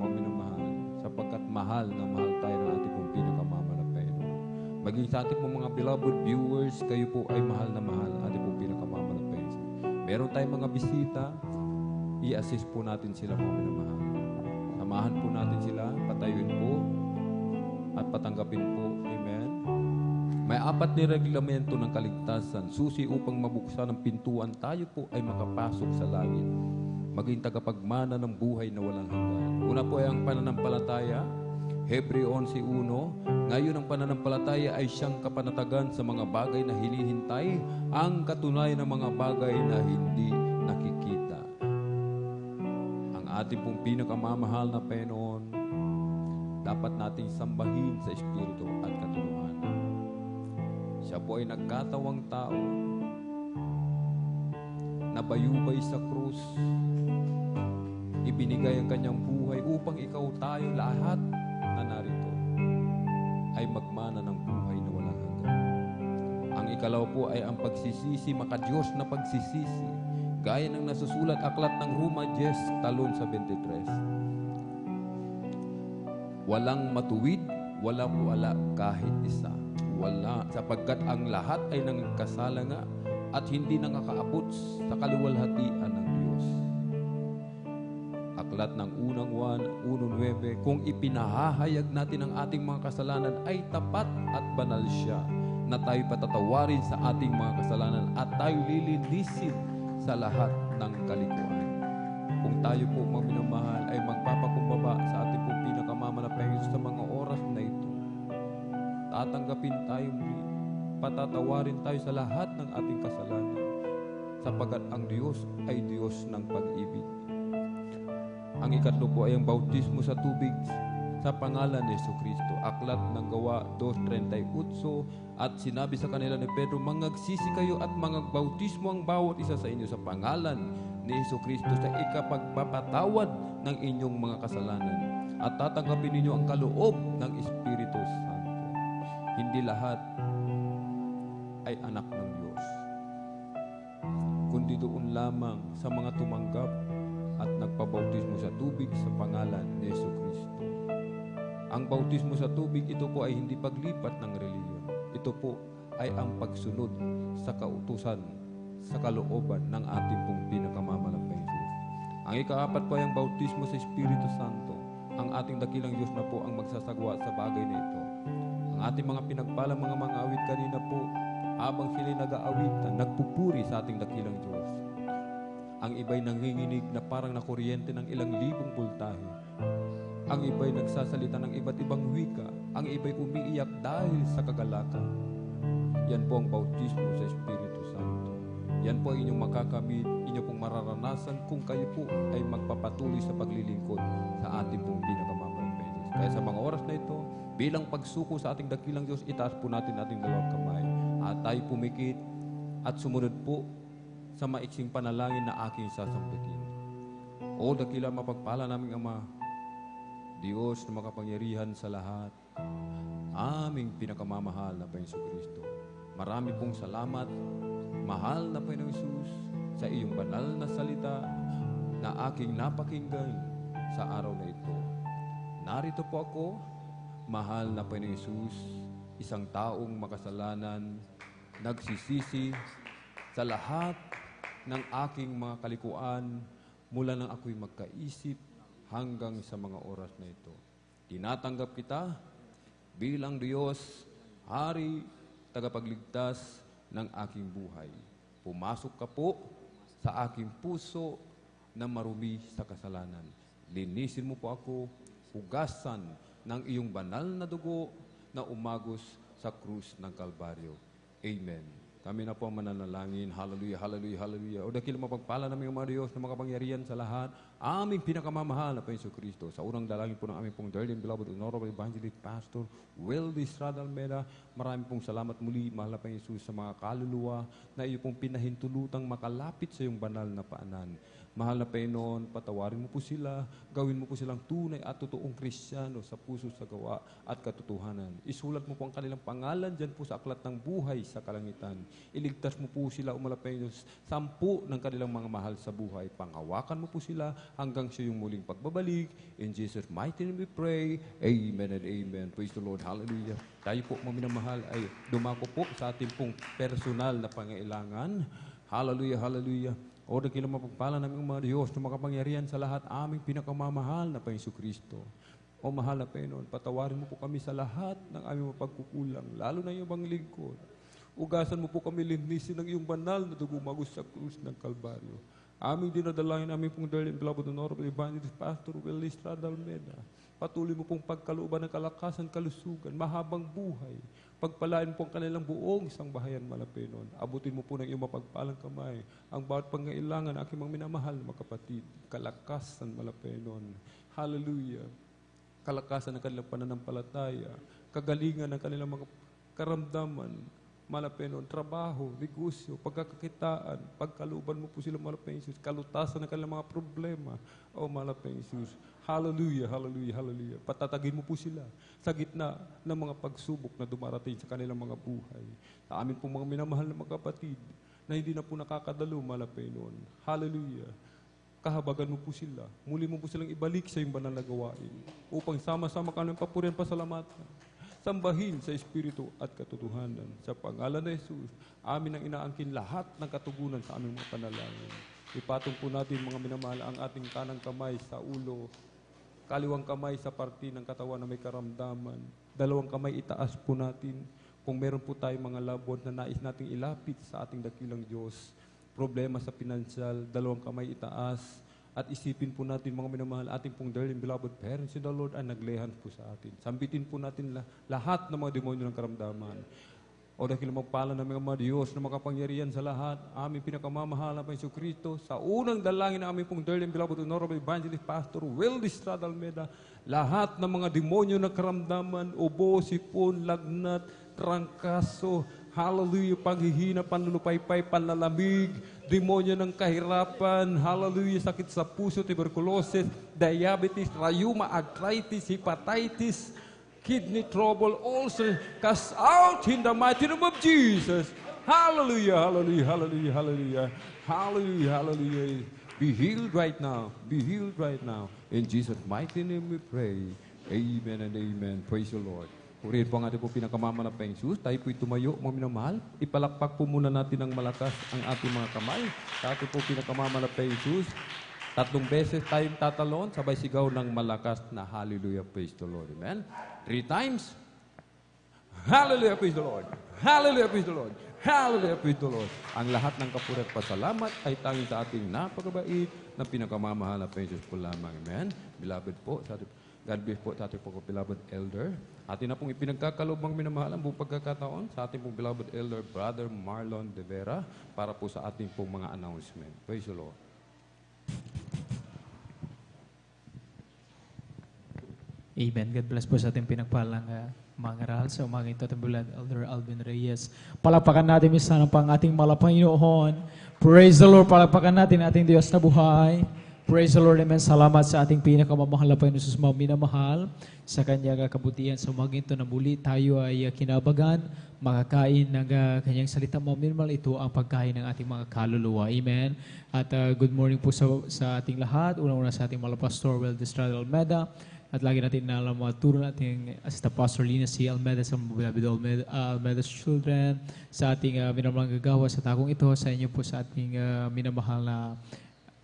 [SPEAKER 2] mga minamahal, sapagkat mahal na mahal tayo ng ating pong pinakamamalaking Diyos. Maging sa ating pong mga beloved viewers, kayo po ay mahal na mahal ng ating pong pinakamamalaking Diyos. Meron tayong mga bisita, i-assist po natin sila, mga minamahal. Samahan po natin sila, patayuin po, at patanggapin po. Amen. May 4 na reglamento ng kaligtasan, susi upang mabuksan ang pintuan, tayo po ay makapasok sa langit, maging tagapagmana ng buhay na walang hanggan. Una po ay ang pananampalataya, Hebreo 11:1, ngayon ang pananampalataya ay siyang kapanatagan sa mga bagay na hinihintay, ang katunayan ng mga bagay na hindi nakikita. Ang ating pong pinakamamahal na Panginoon, dapat nating sambahin sa Espiritu at katotohanan. Siya po ay nagkatawang tao, nabayubay sa krus, ibinigay ang kanyang buhay upang ikaw, tayo, lahat na narito ay magmana ng buhay na walang hanggan. Ang ikalaw po ay ang pagsisisi, makadiyos na pagsisisi, gaya ng nasusulat aklat ng Roma 10, talon sa 23. Walang matuwid, walang wala kahit isa. Wala, sapagkat ang lahat ay nangkasala nga at hindi nakakaabot sa kaluwalhatian ng Diyos. Aklat ng unang 1:9, kung ipinahahayag natin ang ating mga kasalanan ay tapat at banal siya, na tayo patatawarin sa ating mga kasalanan at tayo lilinisin sa lahat ng kalikuan. Kung tayo po, mga minamahal, ay magpapakumbaba sa ating pong pinakamamalaking sa mga oras na ito, tatanggapin tayo muli, patatawarin tayo sa lahat ng ating kasalanan, sapagkat ang Diyos ay Diyos ng pag-ibig. Ang ikatlo po ay ang bautismo sa tubig sa pangalan ni Jesucristo. Aklat ng Gawa 2:38, at sinabi sa kanila ni Pedro, mangagsisi kayo at mangagbautismo ang bawat isa sa inyo sa pangalan ni Jesucristo sa ikapagpapatawad ng inyong mga kasalanan, at tatanggapin ninyo ang kaloob ng Espiritu Santo. Hindi lahat ay anak ng Diyos, kundi kundi doon lamang sa mga tumanggap at nagpabautismo sa tubig sa pangalan ni Yesu Kristo. Ang bautismo sa tubig, ito po ay hindi paglipat ng reliyon. Ito po ay ang pagsunod sa kautusan, sa kalooban ng ating pong pinakamamalampay Jesus. Ang ikaapat po ay ang bautismo sa Espiritu Santo. Ang ating dakilang Diyos na po ang magsasagwa sa bagay na ito. Ang ating mga pinagpalang mga awit kanina po, habang sila'y nag-aawitan, nagpupuri sa ating dakilang Diyos. Ang iba'y nanginginig na parang nakuryente ng ilang libong voltahe. Ang iba'y nagsasalita ng iba't ibang wika. Ang iba'y umiiyak dahil sa kagalakan. Yan po ang bautismo sa Espiritu Santo. Yan po ang inyong makakamit, inyong pong mararanasan kung kayo po ay magpapatuloy sa paglilingkod sa ating pong pinakamamalampay Diyos. Kaya sa mga oras na ito, bilang pagsuko sa ating dakilang Diyos, itaas po natin ating dalawang kamay. At tayo pumikit at sumunod po sa maiksing panalangin na aking sasampitin. O dakila mapagpala naming Ama, Diyos na makapangyarihan sa lahat, aming pinakamamahal na Panginoon Kristo. Marami pong salamat, mahal na Panginoon Jesus, sa iyong banal na salita na aking napakinggan sa araw na ito. Narito po ako, mahal na Panginoon Jesus, isang taong makasalanan, nagsisisi sa lahat ng aking mga kalikuan mula nang ako'y magkaisip hanggang sa mga oras na ito. Tinatanggap kita bilang Diyos, Hari, tagapagligtas ng aking buhay. Pumasok ka po sa aking puso na marumi sa kasalanan. Linisin mo po ako, hugasan ng iyong banal na dugo na umagos sa krus ng Kalbaryo. Amen. Kami na po ang mananalangin. Hallelujah, hallelujah, hallelujah. O dakil mapagpala namin ang mga Diyos na makapangyarihan sa lahat. Aming pinakamamahal na Panginoon Kristo. Sa unang dalangin po ng aming pong dearly and beloved Honorable Evangelist Pastor Weldy Estrada Almeda. Maraming pong salamat muli, mahal na Panginoon Jesus, sa mga kaluluwa na iyo pong pinahintulutang makalapit sa iyong banal na paanan. Mahal na Panginoon, patawarin mo po sila, gawin mo po silang tunay at totoong Kristiyano sa puso, sa gawa at katotohanan. Isulat mo po ang kanilang pangalan dyan po sa aklat ng buhay sa kalangitan. Iligtas mo po sila, umala Panginoon, 10 ng kanilang mga mahal sa buhay. Panghawakan mo po sila hanggang sa iyong muling pagbabalik. In Jesus' mighty name we pray. Amen and amen. Praise the Lord. Hallelujah. Tayo po, mga minamahal, ay dumako po sa ating pong personal na pangailangan. Hallelujah, hallelujah. O dakilang mapagpala namin mga Diyos na makapangyarihan sa lahat, aming pinakamamahal na Panginoon Kristo. O mahal na Panginoon, patawarin mo po kami sa lahat ng aming mapagkukulang, lalo na iyong bang lingkod. Ugasan mo po kami, linisin ng iyong banal na dugumagos sa krus ng Kalbaryo. Aming dinadalangin namin pong dearly and beloved Honorable Evangelist Pastor Weldy Estrada Almeda. Patuloy mo pong pagkalooban ng kalakasan, kalusugan, mahabang buhay. Pagpalain po ang kanilang buong isang bahayan, Malapenon. Abutin mo po ng iyong mapagpalang kamay ang bawat pangailangan, aking mga minamahal na mga kapatid. Kalakasan, Malapenon. Hallelujah. Kalakasan ng kanilang pananampalataya. Kagalingan ng kanilang mga karamdaman. Malapenon, trabaho, negosyo, pagkakakitaan, pagkaluban mo po sila, Malapenon Jesus, kalutasan ng kanilang mga problema. O Malapenon Jesus, hallelujah, hallelujah, hallelujah. Patatagin mo po sila sa gitna ng mga pagsubok na dumarating sa kanilang mga buhay. Sa amin pong mga minamahal na mga kapatid na hindi na po nakakadalo, Malapenon. Hallelujah. Kahabagan mo po sila. Muli mo po silang ibalik sa iyong banal na gawain upang sama-sama kanilang papurihan, pasalamatan. Sambahin sa Espiritu at katotohanan. Sa pangalan ni Jesus, amin ang inaangkin lahat ng katugunan sa aming mga panalangin. Ipatong po natin, mga minamahal, ang ating kanang kamay sa ulo, kaliwang kamay sa parte ng katawan na may karamdaman. Dalawang kamay itaas po natin. Kung meron po tayong mga labot na nais nating ilapit sa ating dakilang Diyos, problema sa pinansyal, dalawang kamay itaas. At isipin po natin, mga minamahal, ating pong dearly and beloved parents in the Lord ang naglehan po sa atin. Sambitin po natin lahat ng mga demonyo ng karamdaman. O dahil magpala ng mga Diyos na makapangyarihan sa lahat, aming pinakamamahal na Panginoon Kristo, sa unang dalangin na aming pong dearly and beloved Honorable Evangelist Pastor Weldy Estrada Almeda, lahat ng mga demonyo ng karamdaman, ubo, sipon, lagnat, trangkaso, hallelujah, paghihina, panlulupaypay, panlalamig, demonyo ng kahirapan, hallelujah, sakit sa puso, tuberculosis, diabetes, rheuma, arthritis, hepatitis, kidney trouble, ulcer, cast out in the mighty name of Jesus. Hallelujah, hallelujah, hallelujah, hallelujah, hallelujah, hallelujah. Be healed right now. Be healed right now. In Jesus' mighty name we pray. Amen and amen. Praise the Lord. Purihin po ang ating po pinakamama na Jesus. Tayo po'y tumayo, mga minamahal. Ipalakpak po muna natin ng malakas ang ating mga kamay. Sa ating po pinakamama na Jesus. 3 beses tayong tatalon, sabay sigaw ng malakas na hallelujah, praise the Lord. Amen. 3 times. Hallelujah, praise the Lord. Hallelujah, praise the Lord. Hallelujah, praise the Lord. Ang lahat ng kapuri at pasalamat ay tanging sa ating napakabait na pinakamamahal na Jesus po lamang. Amen. Beloved po, sa ating, God bless po sa ating po beloved elder. Atin na pong ipinagkakaloob ang minamahal ang buong pagkakataon sa ating pong beloved elder, Brother Marlon De Vera, para po sa ating pong mga announcement. Praise the Lord.
[SPEAKER 4] Amen. God bless po sa ating pinagpalang mangaral sa umaga ito ating beloved Elder Alvin Reyes. Palapakan natin minsan ang pang ating malapanginoon. Praise the Lord. Palapakan natin ating Diyos na buhay. Praise the Lord. Amen. Salamat sa ating pinakamamahal na Panginoon Jesus, minamahal sa kanyang kabutihan sa umaga ito na muli tayo ay kinabagan, makakain ng kanyang salita minamahal. Ito ang pagkain ng ating mga kaluluwa. Amen. At good morning po sa ating lahat. Unang-una sa ating malapastor, Well Destrada Almeda. At lagi natin na maturo natin Assistant Pastor Lina C. Almeda sa beloved Almeda's children, sa ating minamahalang gagawa sa takong ito, sa inyo po sa ating minamahal na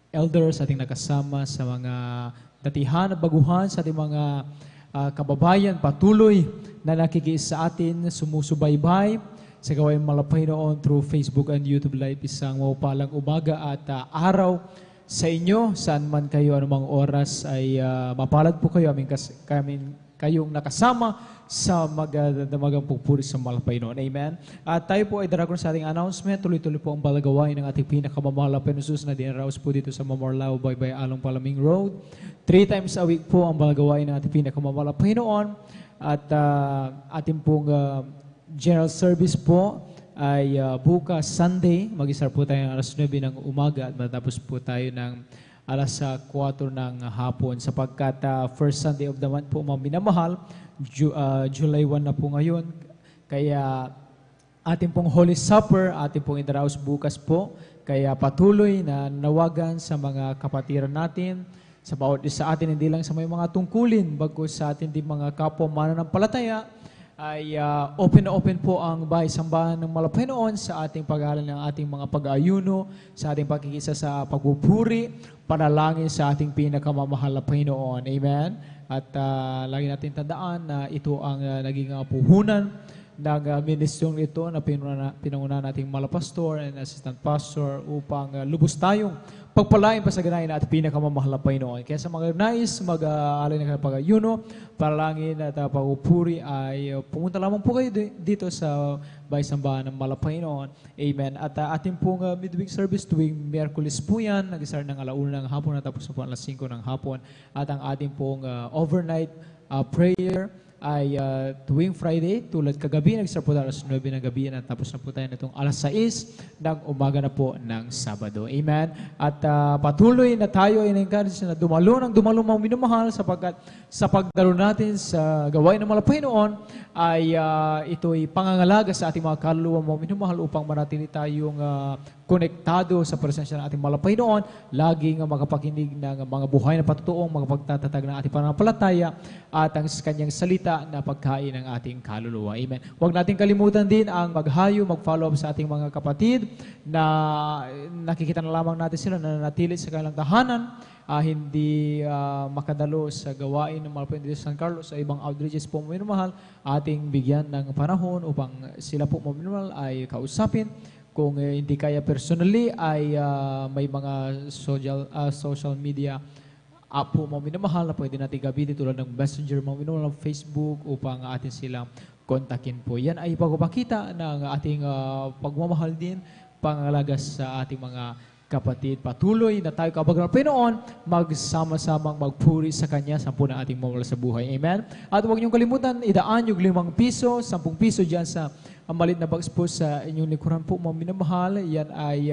[SPEAKER 4] elders, sa ating nakasama, sa mga datihan at baguhan, sa ating mga kababayan, patuloy na nakikiis sa atin, sumusubaybay sa gawain malapanginoon through Facebook and YouTube Live. Isang mapalang umaga at araw sa inyo, saan man kayo, anumang oras ay mapalad po kayo, kayong nakasama sa magdamagang pupuri sa malapanginoon. Amen. At tayo po ay daragon sa ating announcement. Tuloy-tuloy po ang balagawain ng ating pinakamamahal na Jesus na dinaraos po dito sa Mamorlao, Baybay, Along Palaming Road. 3 times a week po ang balagawain ng ating pinakamamahal na Panginoon. At ating pong general service po ay bukas Sunday, mag-start po tayo ng alas 9 ng umaga at matapos po tayo ng alas 4 ng hapon sapagkat first Sunday of the month po mga minamahal, July 1 na po ngayon. Kaya ating pong Holy Supper, ating pong idaraos bukas po. Kaya patuloy na nawagan sa mga kapatiran natin, sa bawat isa sa atin, hindi lang sa may mga tungkulin, bagkus sa atin din mga kapwa mananampalataya, ay open na open po ang bahay-sambahan ng Malapanginoon sa ating pag-aaral ng ating mga pag-aayuno, sa ating pagkikisa sa pagpupuri, panalangin sa ating pinakamamahal na Panginoon. Amen? At lagi natin tandaan na ito ang naging puhunan ng ministryong ito na pinanguna nating malapastor and assistant pastor upang lubos tayong pagpalain pa sa ganahin at pinakamamahal na Panginoon. Kaya sa mga nais mag-aalay ng pag-ayuno, panalangin at pagpupuri ay pumunta lamang po kayo dito sa bahay-sambahan ng Malapanginoon. Amen. At ating pong midweek service tuwing Miyerkules po yan, nag-start ng 1:00 ng hapon at tapos po alas 5 ng hapon. At ang ating pong overnight prayer ay tuwing Friday, tulad kagabi, nag-start po tayo alas 9 ng gabi at tapos na po tayo nitong alas 6 ng umaga na po ng Sabado. Amen. At patuloy na tayo ay na-encourage na dumalo mga minamahal sapagkat sa pagdalo natin sa gawain ng Malapanginoon ay ito'y pangangalaga sa ating mga kaluluwa mga minamahal upang manatili tayong konektado sa presensya ng ating Malapanginoon, laging makapakinig ng mga buhay na patutuong, mga pagtatatag ng ating pananampalataya at ang kanyang salita na pagkain ng ating kaluluwa. Amen. Huwag natin kalimutan din ang maghayo, mag-follow up sa ating mga kapatid na nakikita na lamang natin sila na nanatili sa kanilang tahanan, hindi makadalo sa gawain ng Malapanginoon de San Carlos sa ibang outreaches po mga minamahal, ating bigyan ng panahon upang sila po mga minamahal ay kausapin. Kung hindi kaya personally ay may mga social media app po mga minamahal na pwede natin gamitin tulad ng Messenger mga minamahal ng Facebook upang atin silang kontakin po. Yan ay pagpapakita ng ating pagmamahal din, pangalaga sa ating mga kapatid. Patuloy na tayo kapag ng Panginoon, magsama-samang magpuri sa Kanya sa na ating mawala sa buhay. Amen? At huwag niyong kalimutan, idaan yung 5 piso, 10 piso dyan sa ang malit na box po sa inyong likuran po, mga minamahal. Yan ay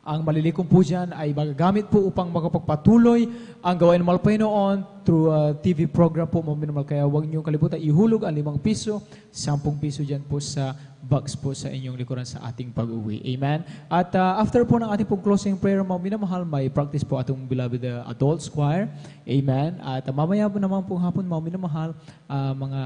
[SPEAKER 4] Ang malilikom po dyan ay magagamit po upang makapagpatuloy ang gawain ng mahal Panginoon through TV program po mga minamahal. Kaya huwag niyong kalimutan ihulog ang 5 piso, 10 piso dyan po sa box po sa inyong likuran sa ating pag-uwi. Amen? At after po ng ating pong closing prayer mga minamahal, may practice po atong beloved adults choir. Amen? At mamaya po naman po hapon mga minamahal, mga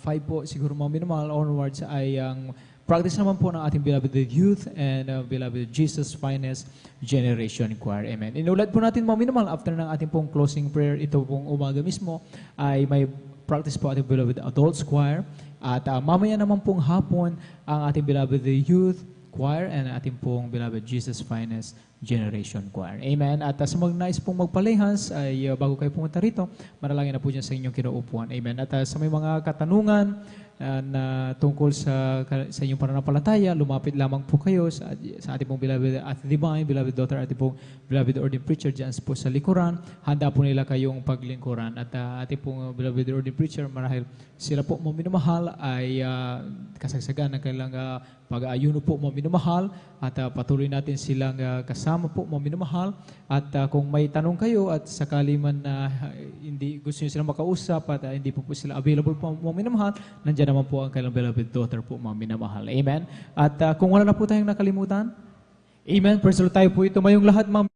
[SPEAKER 4] 5 po siguro mga minamahal onwards ay ang practice naman po ng ating beloved youth and beloved Jesus Finest Generation Choir. Amen. Inulat po natin mga minamahal after ng ating pong closing prayer, ito pong umaga mismo, ay may practice po ating beloved adults choir. At mamaya naman pong hapon, ang ating beloved youth choir and ating pong beloved Jesus Finest Generation Choir. Amen. At sa magnais pong magpalehans ay bago kayo pumunta rito, manalangin na po dyan sa inyong kinaupuan. Amen. At sa may mga katanungan na tungkol sa inyong pananampalataya, lumapit lamang po kayo sa ating pong beloved at divine, beloved daughter, ating pong beloved ordained preacher dyan po sa likuran. Handa po nila kayong paglingkuran. At ating pong beloved ordained preacher, marahil sila po mga minamahal ay kasagsagan ng kanilang pag-aayuno po mga minamahal at patuloy natin silang kasama po mga minamahal. At kung may tanong kayo at sakali man na hindi gusto nyo silang makausap at hindi po sila available po mga minamahal, nandiyan naman po ang kailang beloved daughter po mga minamahal. Amen. At kung wala na po tayong nakalimutan, amen. Praise the Lord, tayo po ito mayong lahat mga